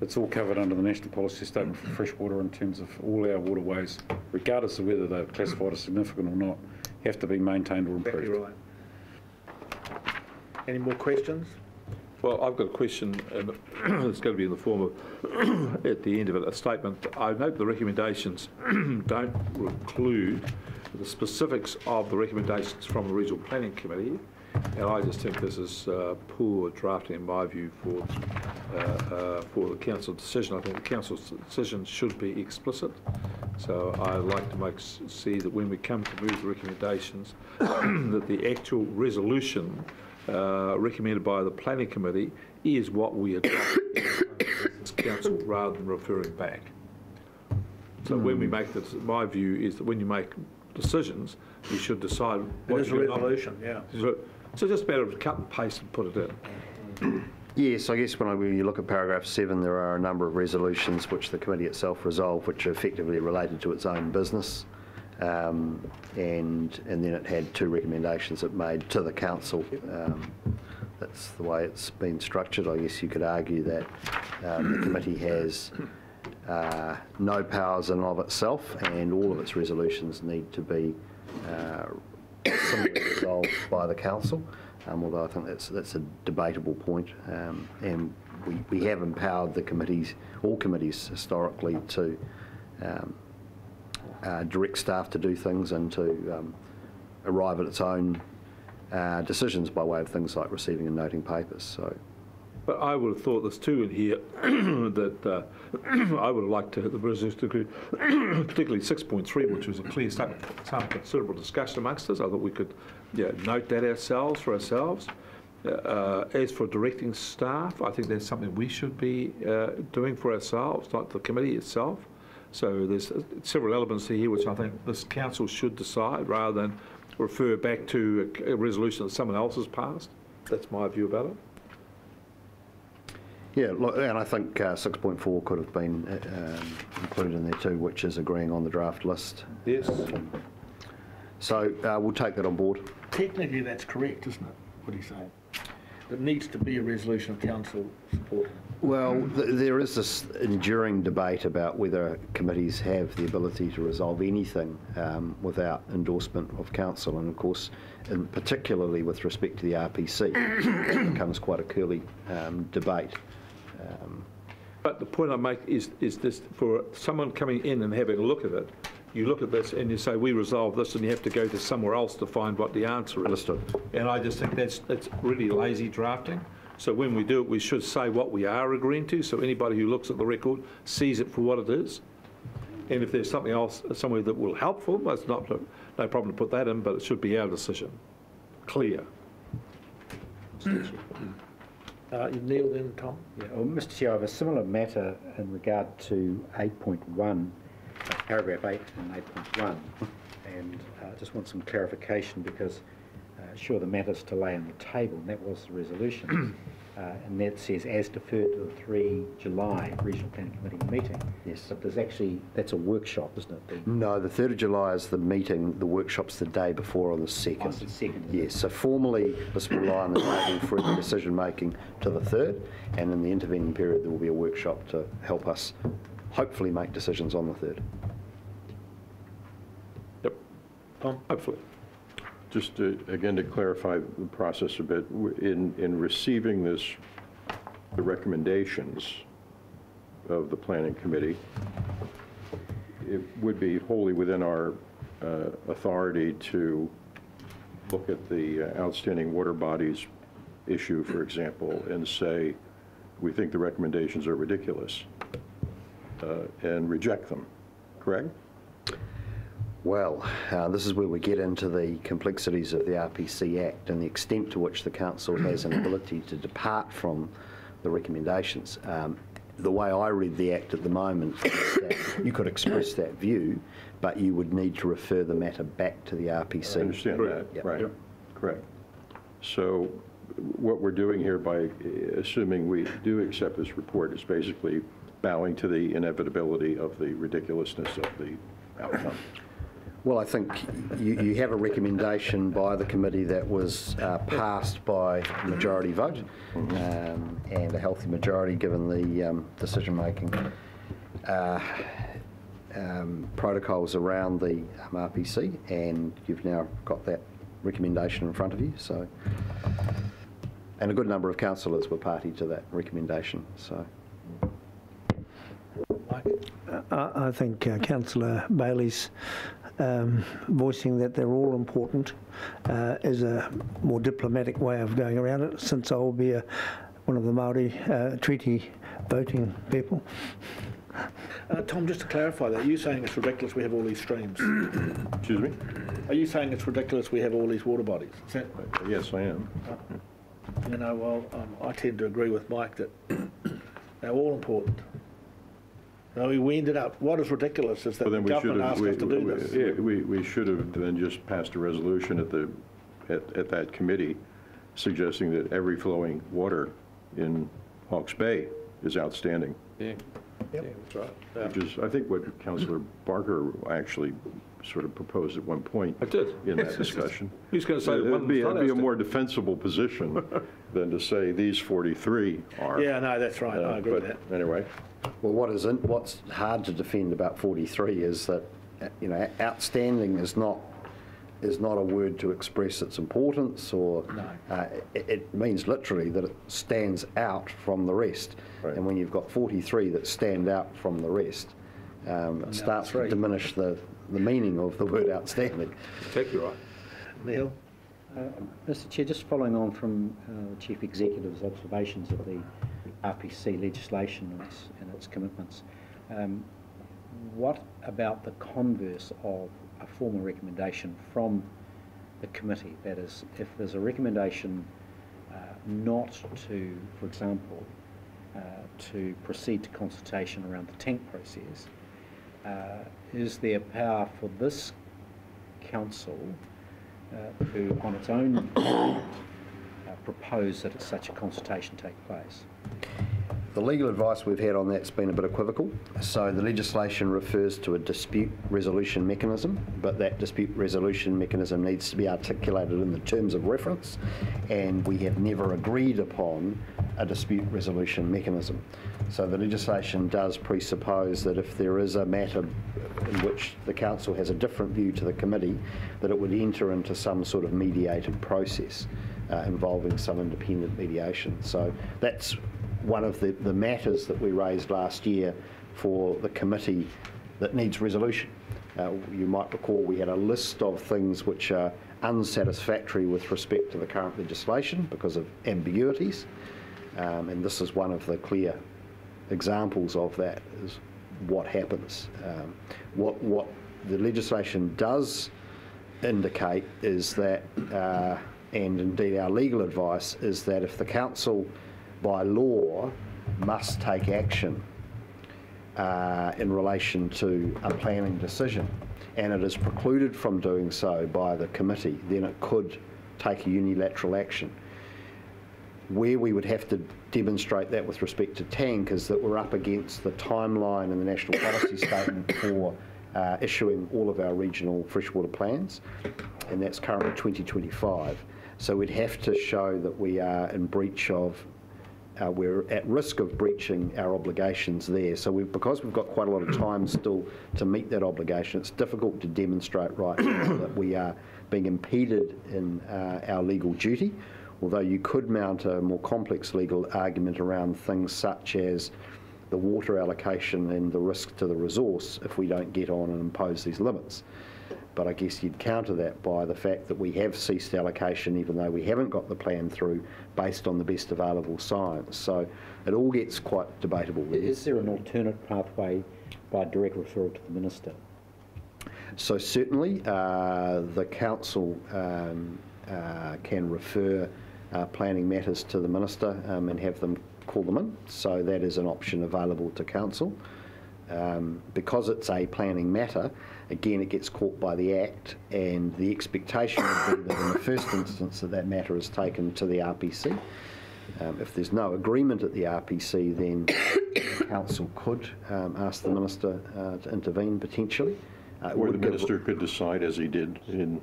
it's all covered under the National Policy Statement for Freshwater in terms of all our waterways, regardless of whether they're classified as significant or not, have to be maintained or improved. Exactly right. Any more questions? Well, I've got a question, and it's going to be in the form of, at the end of it, a statement. I note the recommendations don't include the specifics of the recommendations from the Regional Planning Committee, and I just think this is poor drafting, in my view, for the council decision. I think the council's decision should be explicit. So I'd like to see that when we come to move the recommendations, that the actual resolution recommended by the Planning Committee is what we adopt as council rather than referring back. So when we make this, my view is that when you make decisions, you should decide what is a resolution, yeah. So just better to cut and paste and put it in. Yes, I guess when you look at paragraph 7, there are a number of resolutions which the committee itself resolved, which are effectively related to its own business. And then it had 2 recommendations it made to the council. That's the way it's been structured. I guess you could argue that the committee has no powers in and of itself, and all of its resolutions need to be similarly resolved by the council. Although I think that's a debatable point, and we have empowered the committees, all committees historically, to direct staff to do things and to arrive at its own decisions by way of things like receiving and noting papers. So, but I would have thought there's 2 in here that I would have liked to have the resolution to include, particularly 6.3, which was a clear statement, some considerable discussion amongst us. I thought we could note that ourselves for ourselves. As for directing staff, I think that's something we should be doing for ourselves, not the committee itself. So there's several elements here which I think this council should decide rather than refer back to a resolution that someone else has passed. That's my view about it. Yeah, look, and I think 6.4 could have been included in there too, which is agreeing on the draft list. Yes. So we'll take that on board. Technically, that's correct, isn't it? What do you say? There needs to be a resolution of council support. Well, there is this enduring debate about whether committees have the ability to resolve anything without endorsement of council, and of course, particularly with respect to the RPC, it becomes quite a curly debate. But the point I make is this: for someone coming in and having a look at it, you look at this and you say, we resolve this, and you have to go to somewhere else to find what the answer is. Understood. And I just think that's really lazy drafting. So when we do it, we should say what we are agreeing to, so anybody who looks at the record sees it for what it is. And if there's something else somewhere that will help them, that's no problem to put that in, but it should be our decision. Clear. You kneel then, Tom? Yeah, well, Mr. Chair, I have a similar matter in regard to 8.1, paragraph 8 and 8.1, and just want some clarification because sure the matter's to lay on the table, and that was the resolution, and that says as deferred to the 3 July Regional Planning Committee meeting. Yes. But there's actually, that's a workshop, isn't it? No, the 3rd of July is the meeting, the workshop's the day before on the 2nd. Oh, it's the 2nd. Yes, so formally this will lie on the table for the decision making to the 3rd, and in the intervening period there will be a workshop to help us hopefully make decisions on the 3rd. Yep. Tom? Hopefully. Just again to clarify the process a bit, in receiving the recommendations of the Planning Committee, it would be wholly within our authority to look at the outstanding water bodies issue, for example, and say, we think the recommendations are ridiculous, and reject them, correct? Well, this is where we get into the complexities of the RPC Act and the extent to which the Council has an ability to depart from the recommendations. The way I read the Act at the moment is that you could express that view, but you would need to refer the matter back to the RPC. I understand that, yep. Right, yep. Correct. So what we're doing here by assuming we do accept this report is basically bowing to the inevitability of the ridiculousness of the outcome. Well, I think you have a recommendation by the committee that was passed by majority vote, and a healthy majority given the decision-making protocols around the RPC, and you've now got that recommendation in front of you. So, and a good number of councillors were party to that recommendation. So. I think Councillor Bailey's voicing that they're all important is a more diplomatic way of going around it, since I will be one of the Māori treaty voting people. Tom, just to clarify that, are you saying it's ridiculous we have all these streams? Excuse me? Are you saying it's ridiculous we have all these water bodies? Is that... Yes, I am. You know, well, I tend to agree with Mike that they're all important. No, we ended up, what is ridiculous is that the government asked us to do this. Yeah, we should have then just passed a resolution at that committee suggesting that every flowing water in Hawke's Bay is outstanding. Yeah. Yep. Yeah, that's right. Yeah. Which is, I think, what Councillor Barker actually sort of proposed at one point. I did. In that discussion. He's going to say it would be a more defensible position than to say these 43 are. Yeah, no, that's right. I agree with that. Anyway. Well, what's hard to defend about 43 is that, you know, outstanding is not a word to express its importance, or no. It means literally that it stands out from the rest. Right. And when you've got 43 that stand out from the rest, it starts to diminish the meaning of the word outstanding. Exactly right. Neil? Mr Chair, just following on from the Chief Executive's observations of the RPC legislation and its commitments, what about the converse of a formal recommendation from the committee? That is, if there's a recommendation not to, for example, to proceed to consultation around the tank process, is there power for this council who, on its own, propose that such a consultation take place? The legal advice we've had on that's been a bit equivocal. So the legislation refers to a dispute resolution mechanism, but that dispute resolution mechanism needs to be articulated in the terms of reference, and we have never agreed upon a dispute resolution mechanism. So the legislation does presuppose that if there is a matter in which the council has a different view to the committee, that it would enter into some sort of mediated process involving some independent mediation. So that's one of the matters that we raised last year for the committee that needs resolution. You might recall we had a list of things which are unsatisfactory with respect to the current legislation because of ambiguities, and this is one of the clear examples of that, is what happens. What the legislation does indicate is that, and indeed our legal advice is that if the council by law must take action in relation to a planning decision, and it is precluded from doing so by the committee, then it could take a unilateral action. Where we would have to demonstrate that with respect to tank is that we're up against the timeline in the National Policy Statement for issuing all of our regional freshwater plans, and that's currently 2025. So we'd have to show that we are in breach of we're at risk of breaching our obligations there. So because we've got quite a lot of time still to meet that obligation, it's difficult to demonstrate right now that we are being impeded in our legal duty, although you could mount a more complex legal argument around things such as the water allocation and the risk to the resource if we don't get on and impose these limits. But I guess you'd counter that by the fact that we have ceased allocation even though we haven't got the plan through based on the best available science. So it all gets quite debatable. Is there an alternate pathway by direct referral to the Minister? So certainly the Council can refer planning matters to the Minister and have them call them in. So that is an option available to Council. Because it's a planning matter, again it gets caught by the Act, and the expectation would be that in the first instance that matter is taken to the RPC. If there's no agreement at the RPC, then the Council could ask the Minister to intervene potentially, Or the minister could decide, as he did in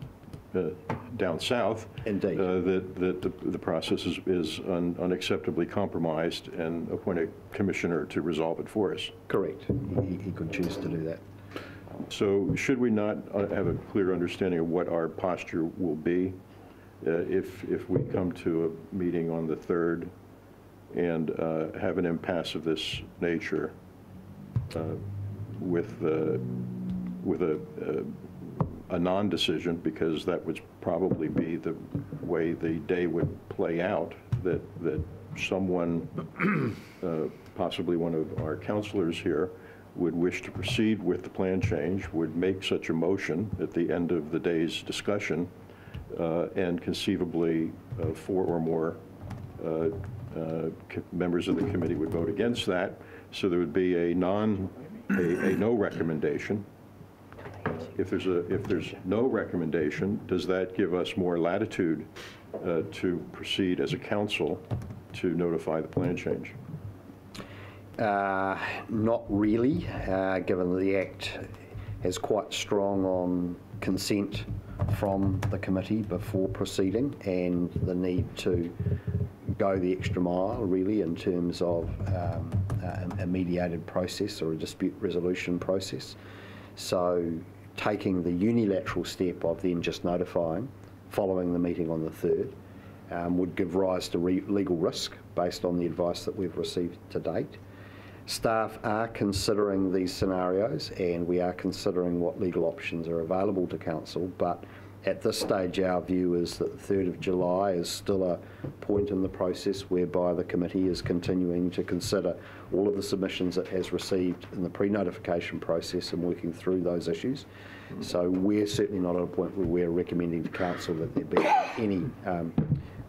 down south, Indeed. That the process is unacceptably compromised and appoint a commissioner to resolve it for us. Correct. He could choose to do that. So should we not have a clear understanding of what our posture will be if we come to a meeting on the 3rd and have an impasse of this nature with a non-decision, because that would probably be the way the day would play out, that someone, possibly one of our councillors here, would wish to proceed with the plan change, would make such a motion at the end of the day's discussion, and conceivably 4 or more members of the committee would vote against that. So there would be a no recommendation. If there's no recommendation, does that give us more latitude to proceed as a council to notify the plan change? Not really, given the Act is quite strong on consent from the committee before proceeding, and the need to go the extra mile, really, in terms of a mediated process or a dispute resolution process. So taking the unilateral step of then just notifying following the meeting on the 3rd would give rise to legal risk based on the advice that we've received to date. Staff are considering these scenarios, and we are considering what legal options are available to council, but at this stage our view is that the 3rd of July is still a point in the process whereby the committee is continuing to consider all of the submissions it has received in the pre-notification process and working through those issues. So we're certainly not at a point where we're recommending to council that there be any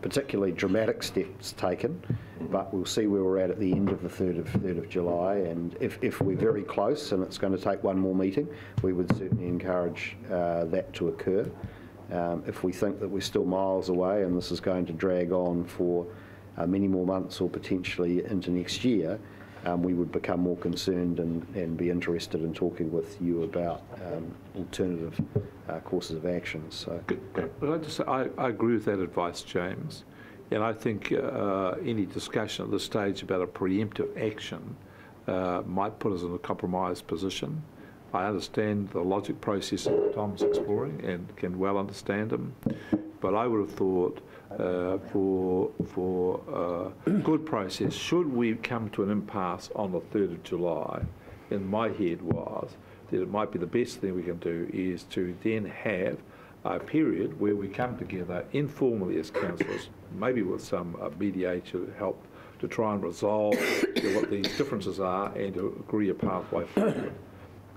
particularly dramatic steps taken, but we'll see where we're at the end of the 3rd of July, and if we're very close and it's going to take one more meeting, we would certainly encourage that to occur. If we think that we're still miles away and this is going to drag on for many more months or potentially into next year, we would become more concerned and be interested in talking with you about alternative courses of action. So, But I just say, I agree with that advice, James, and I think any discussion at this stage about a preemptive action might put us in a compromised position. I understand the logic process that Tom's exploring and can well understand them, but I would have thought for good process, should we come to an impasse on the 3rd of July, in my head was that it might be the best thing we can do is to then have a period where we come together informally as councillors, maybe with some mediator help, to try and resolve what these differences are and to agree a pathway forward.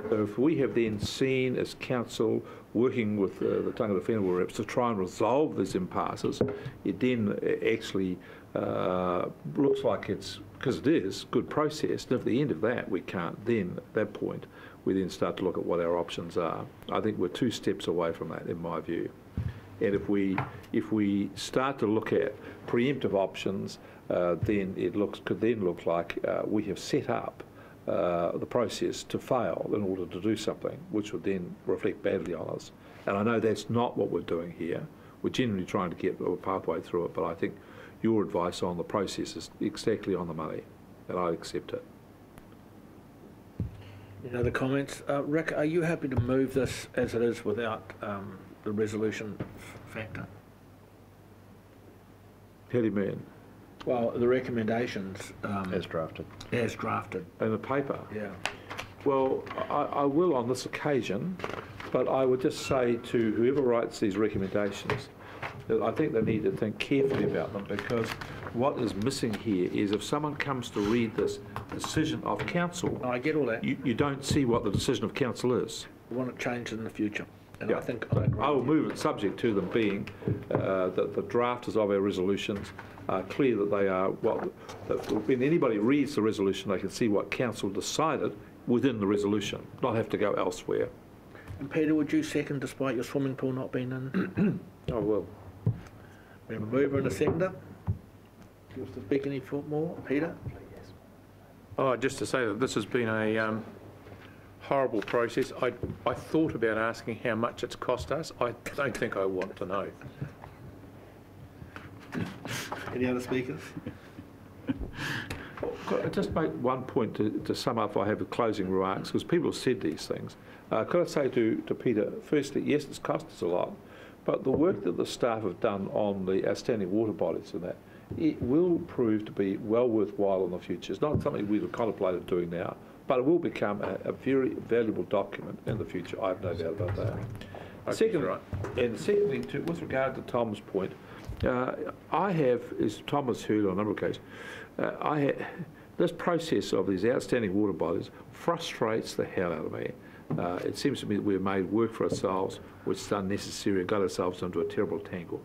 So if we have then seen as council working with the Tangata Whenua reps to try and resolve these impasses, it then actually looks like it's, because it is, good process, and if at the end of that we can't, then at that point we then start to look at what our options are. I think we're 2 steps away from that in my view. And if we start to look at preemptive options, then it could then look like we have set up the process to fail in order to do something, which would then reflect badly on us. And I know that's not what we're doing here. We're genuinely trying to get a pathway through it, but I think your advice on the process is exactly on the money, and I accept it. Any other comments? Rick, are you happy to move this as it is without the resolution factor? How do you mean? Well, the recommendations... as drafted. As drafted. In the paper? Yeah. Well, I will on this occasion, but I would just say to whoever writes these recommendations that I think they need to think carefully about them, because what is missing here is if someone comes to read this decision of council, I get all that. You don't see what the decision of council is. We want it changed in the future. And Yeah. I think I agree. I will move it subject to them being that the drafters of our resolutions are clear that they are, that when anybody reads the resolution, they can see what council decided within the resolution, not have to go elsewhere. And Peter, would you second despite your swimming pool not being in? I will. We have a mover and a seconder. Do you want to speak any more, Peter? Oh, just to say that this has been a horrible process. I thought about asking how much it's cost us. I don't think I want to know. Any other speakers? Could I just make one point to sum up? I have the closing remarks, because people have said these things. Could I say to Peter, firstly, yes, it's cost us a lot, but the work that the staff have done on the outstanding water bodies and that, it will prove to be well worthwhile in the future. It's not something we've contemplated doing now, but it will become a very valuable document in the future. I have no doubt about that. Secondly, with regard to Tom's point, I have, as Tom has heard on a number of occasions, this process of these outstanding water bodies frustrates the hell out of me. It seems to me that we've made work for ourselves which is unnecessary and got ourselves into a terrible tangle.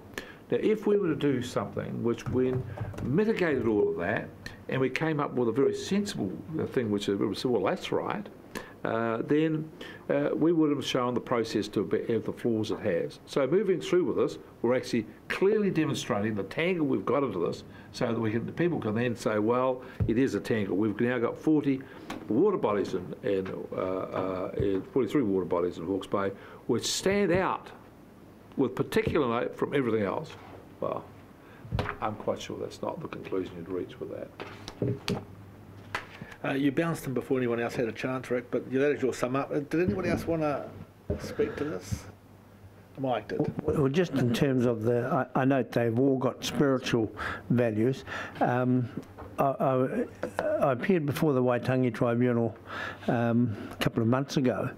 Now, if we were to do something which when mitigated all of that and we came up with a very sensible thing which is, well, that's right, then we would have shown the process to have the flaws it has. So moving through with this, we're actually clearly demonstrating the tangle we've got into this, so that the people can then say, well, it is a tangle. We've now got 40 water bodies and 43 water bodies in Hawke's Bay, which stand out with particular note from everything else. Well, I'm quite sure that's not the conclusion you'd reach with that. You bounced them before anyone else had a chance, Rick, but that is your sum up. Did anybody else want to speak to this? Mike did. Well, just in terms of I note they've all got spiritual values. I appeared before the Waitangi Tribunal a couple of months ago,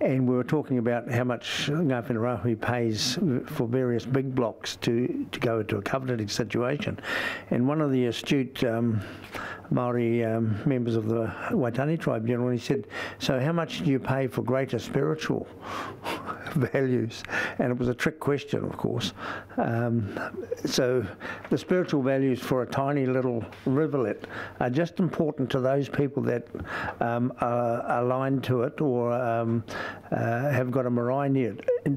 and we were talking about how much Ngā Whenua pays for various big blocks to go into a covenanting situation. And one of the astute Māori members of the Waitangi Tribunal, he said, so how much do you pay for greater spiritual values? And it was a trick question, of course. So the spiritual values for a tiny little rivulet are just important to those people that are aligned to it or have got a marae near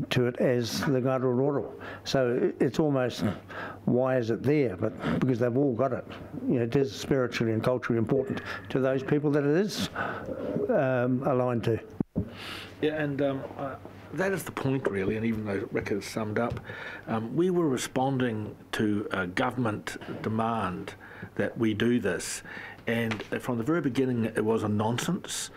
to it as the Ngāruaroro. So it's almost, why is it there? But because they've all got it. You know, it is spiritually and culturally important to those people that it is aligned to. Yeah, and that is the point, really, and even though Rick has summed up, we were responding to a government demand that we do this, and from the very beginning it was a nonsense.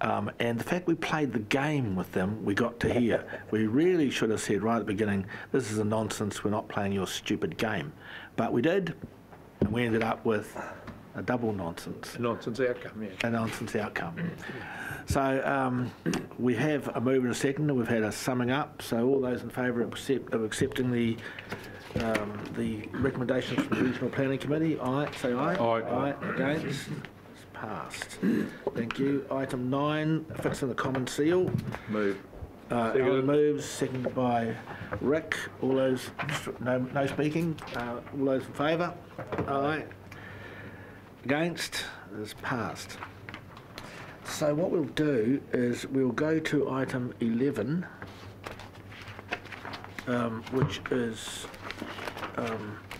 And the fact we played the game with them, we got to here. We really should have said right at the beginning, this is a nonsense, we're not playing your stupid game. But we did, and we ended up with a double nonsense. A nonsense outcome, yeah. A nonsense outcome. So we have a move and a second, and we've had a summing up. So all those in favour of accepting the recommendations from the Regional Planning Committee, aye, say aye. Aye. Aye. Against? Passed. Thank you. Item 9, fixing the common seal. Move. Alan moves, seconded by Rick. All those, no speaking. All those in favour? Aye. Against? It is passed. So what we'll do is we'll go to item 11, which is... we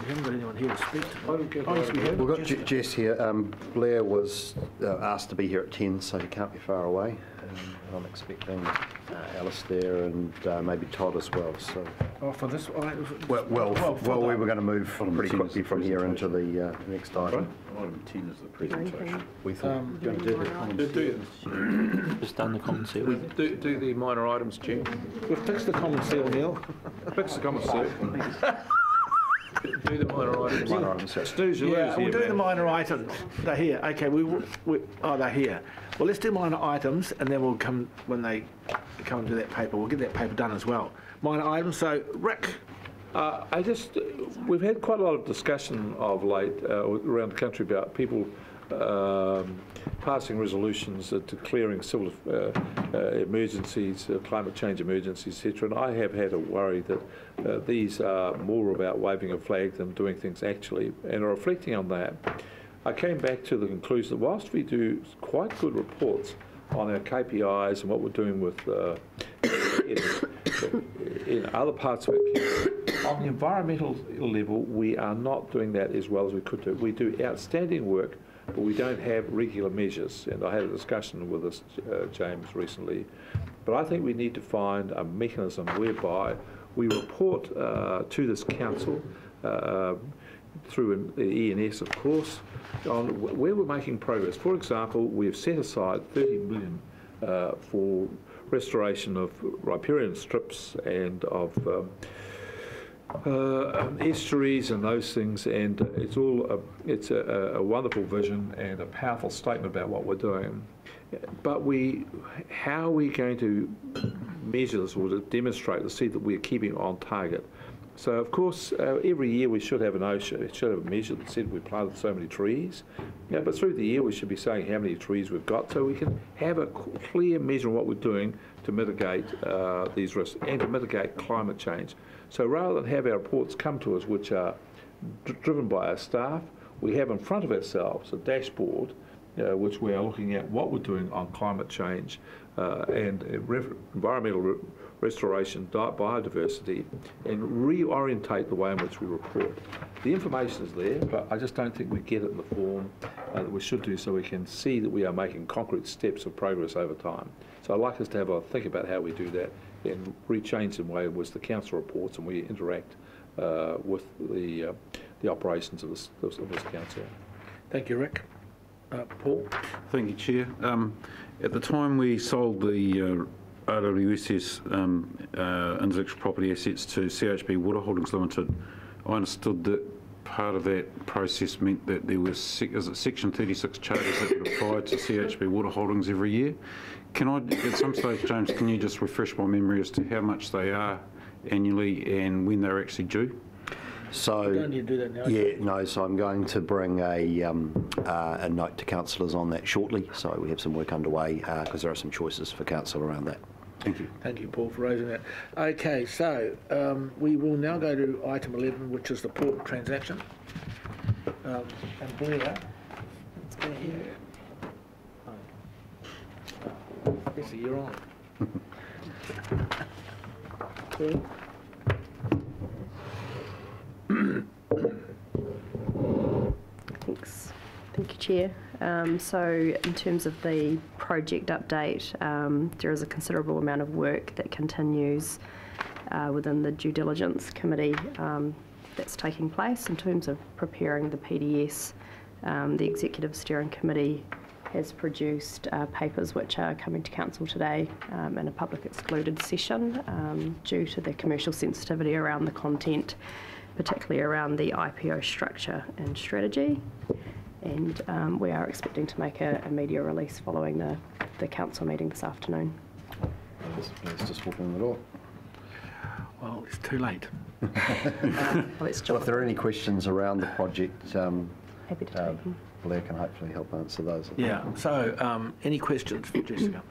haven't got anyone here to speak to. We've got Jess here. Blair was asked to be here at 10, so he can't be far away. I'm expecting Alice there and maybe Todd as well. So. Oh, for this? Well, we were going to move pretty quickly from here into the next item. Item 10 is the presentation. We thought we were going to do the common Just done the common seal. Do the minor items, Chair. We've fixed the common seal, Neil. Fix the common seal. Do the minor items. Minor items, Snooze your Yeah, lose we'll here, do man. the minor items. They're here. Okay, they're here. Well, let's do minor items, and then we'll come, when they come and do that paper, we'll get that paper done as well. Minor items, so Rick. We've had quite a lot of discussion of late around the country about people passing resolutions declaring civil emergencies, climate change emergencies, etc. And I have had a worry that these are more about waving a flag than doing things actually. And reflecting on that, I came back to the conclusion that whilst we do quite good reports on our KPIs and what we're doing with in other parts of our community, on the environmental level, we are not doing that as well as we could do. We do outstanding work but we don't have regular measures. And I had a discussion with this, James, recently. But I think we need to find a mechanism whereby we report to this council through the ENS, of course, on where we're making progress. For example, we've set aside 30 million for restoration of riparian strips and of estuaries and those things, and it's a wonderful vision and a powerful statement about what we're doing. But how are we going to measure this or to demonstrate to see that we're keeping on target? So, of course, every year we should have an OSHA, it should have a measure that said we planted so many trees. Yeah, but through the year we should be saying how many trees we've got, so we can have a clear measure of what we're doing to mitigate these risks and to mitigate climate change. So rather than have our reports come to us, which are driven by our staff, we have in front of ourselves a dashboard which we are looking at what we're doing on climate change and environmental restoration, biodiversity, and reorientate the way in which we report. The information is there, but I just don't think we get it in the form that we should do, so we can see that we are making concrete steps of progress over time. So I'd like us to have a think about how we do that and rechange the way in which the council reports and we interact with the operations of this council. Thank you, Rick. Paul? Thank you, Chair. At the time we sold the RWSS intellectual property assets to CHP Water Holdings Limited, I understood that part of that process meant that there was Section 36 charters that would apply to CHP Water Holdings every year. Can I, at some stage, James, can you just refresh my memory as to how much they are annually and when they're actually due? So, you don't need to do that now. Yeah, no, so I'm going to bring a note to councillors on that shortly. So we have some work underway because there are some choices for council around that. Thank you. Thank you, Paul, for raising that. Okay, so we will now go to item 11, which is the port transaction. And Blair, let's go here. Yes, you're on. Okay. Thanks. Thank you, Chair. So in terms of the project update, there is a considerable amount of work that continues within the due diligence committee that's taking place in terms of preparing the PDS. The Executive Steering Committee has produced papers which are coming to Council today in a public excluded session due to the commercial sensitivity around the content, particularly around the IPO structure and strategy. And we are expecting to make a media release following the council meeting this afternoon. Let's just walk in the door. Well, it's too late. Well, if there are any questions around the project, happy to take them. Blair can hopefully help answer those. Yeah, so any questions for Jessica?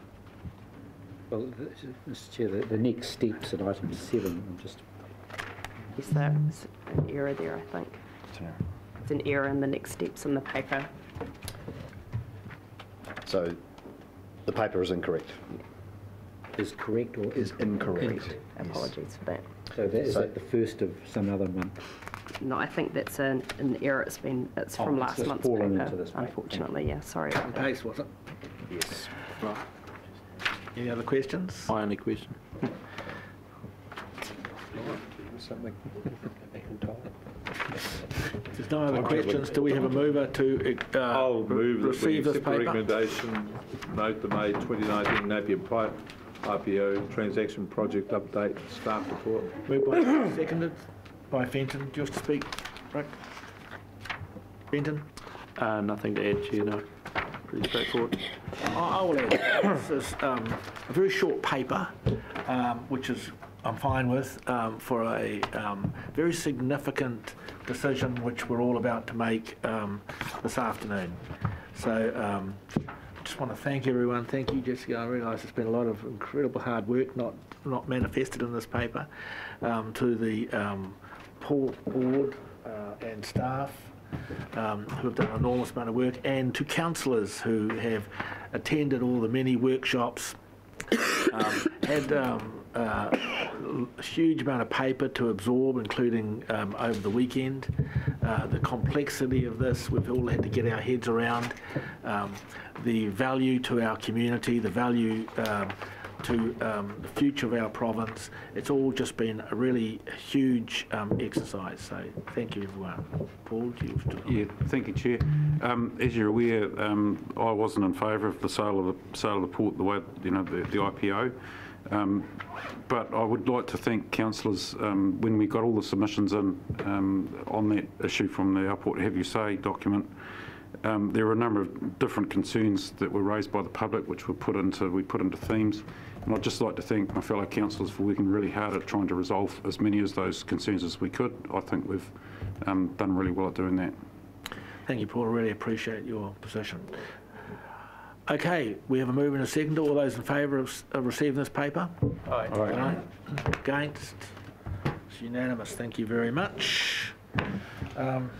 Well, Mr Chair, the next steps at item 7, I'm just... Yes, there's an error there, I think. It's an error in the next steps in the paper. So the paper is incorrect. Is correct or is incorrect? Apologies for that. So that is that the first of some other month? No, I think that's an error. It's from last month's paper, into this unfortunately. Yeah, sorry about that. Paste, was it? Yes. Right. Any other questions? My only question. Something. If there's no other questions, do we have a mover to I'll move that we receive this accept the paper? recommendation, note the May 2019 Napier IPO transaction project update staff report. Moved by seconded by Fenton. Do you wish to speak, Rick? Fenton? Nothing to add, Chair, no. Pretty straightforward. I will add. This is a very short paper, which is I'm fine with, for a very significant decision which we're all about to make this afternoon. So I just want to thank everyone. Thank you, Jessica. I realise it's been a lot of incredible hard work, not manifested in this paper, to the board and staff who have done an enormous amount of work, and to councillors who have attended all the many workshops, had a huge amount of paper to absorb, including over the weekend. the complexity of this. We've all had to get our heads around the value to our community, the value to the future of our province. It's all just been a really huge exercise. So thank you, everyone. Paul, do you? Yeah, thank you, Chair. As you're aware, I wasn't in favour of the sale of the port, the way the IPO. But I would like to thank councillors when we got all the submissions in on that issue from the Airport Have You Say document. There were a number of different concerns that were raised by the public, which we put into themes. And I'd just like to thank my fellow councillors for working really hard at trying to resolve as many of those concerns as we could. I think we've done really well at doing that. Thank you, Paul. I really appreciate your position. Okay, we have a move and a second. All those in favour of receiving this paper? Aye. Aye. Against? It's unanimous. Thank you very much. I'm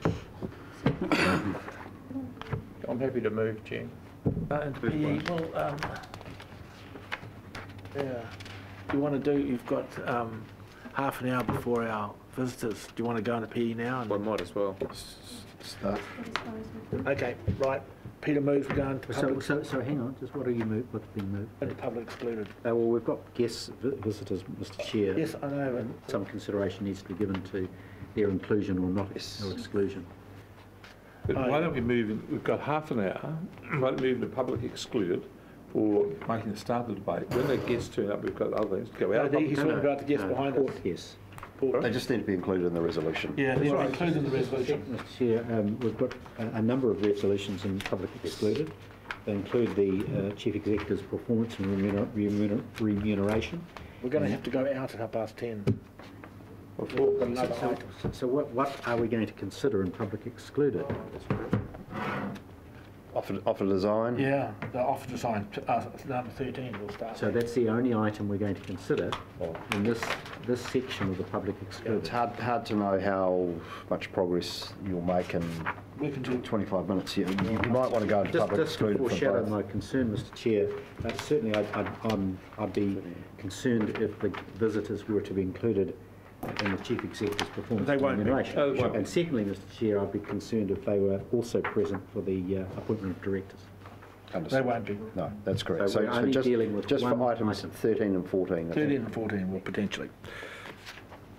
happy to move, Chair. And PE, well, yeah. Do you want to do? You've got half an hour before our visitors. Do you want to go into PE now? Well, might as well. Start. Okay, right. Peter moves. We're going to public. So hang on, just what are you move? What's being moved? Into public excluded. Well, we've got guest visitors, Mr. Chair. Yes, I know. And some consideration needs to be given to their inclusion or not, or exclusion. But why don't we move in, we've got half an hour, why don't we move into public excluded for making the start of the debate. When the guests turn up, we've got other things to go out. He's talking about the guests behind us. Yes. They just need to be included in the resolution. Yeah, they're included in the resolution. Mr. Chair, we've got a number of resolutions in public excluded. They include the Chief Executive's performance and remuneration. We're going to have to go out at 10:30. So what are we going to consider in public excluded? Offer design? Yeah, the offer design, number 13 will start. So that's the only item we're going to consider in this section of the public excluded. It's hard to know how much progress you'll make in we can do 25 minutes. You might want to go into public excluded for both. Just to foreshadow my concern, Mr. Chair, certainly I'd be concerned if the visitors were to be included in the Chief Executive's performance and remuneration. And secondly, Mr. Chair, I'd be concerned if they were also present for the appointment of directors. Understood. They won't be. No, that's correct. So we're only dealing with just one for items 13 and 14. 13 and 14 will potentially.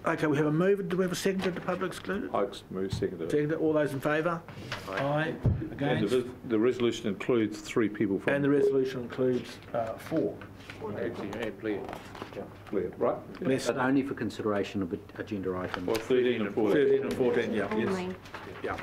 Okay, we have a move. Do we have a second to public excluded? I move seconded. Seconded. All those in favour? Aye. Against? And the resolution includes 3 people from... And the resolution includes 4. Actually, and Blair. Yeah, Blair, right? Yes. But only for consideration of agenda items. Well, 13 and 14. 13 and 14, yeah. Only. Yeah.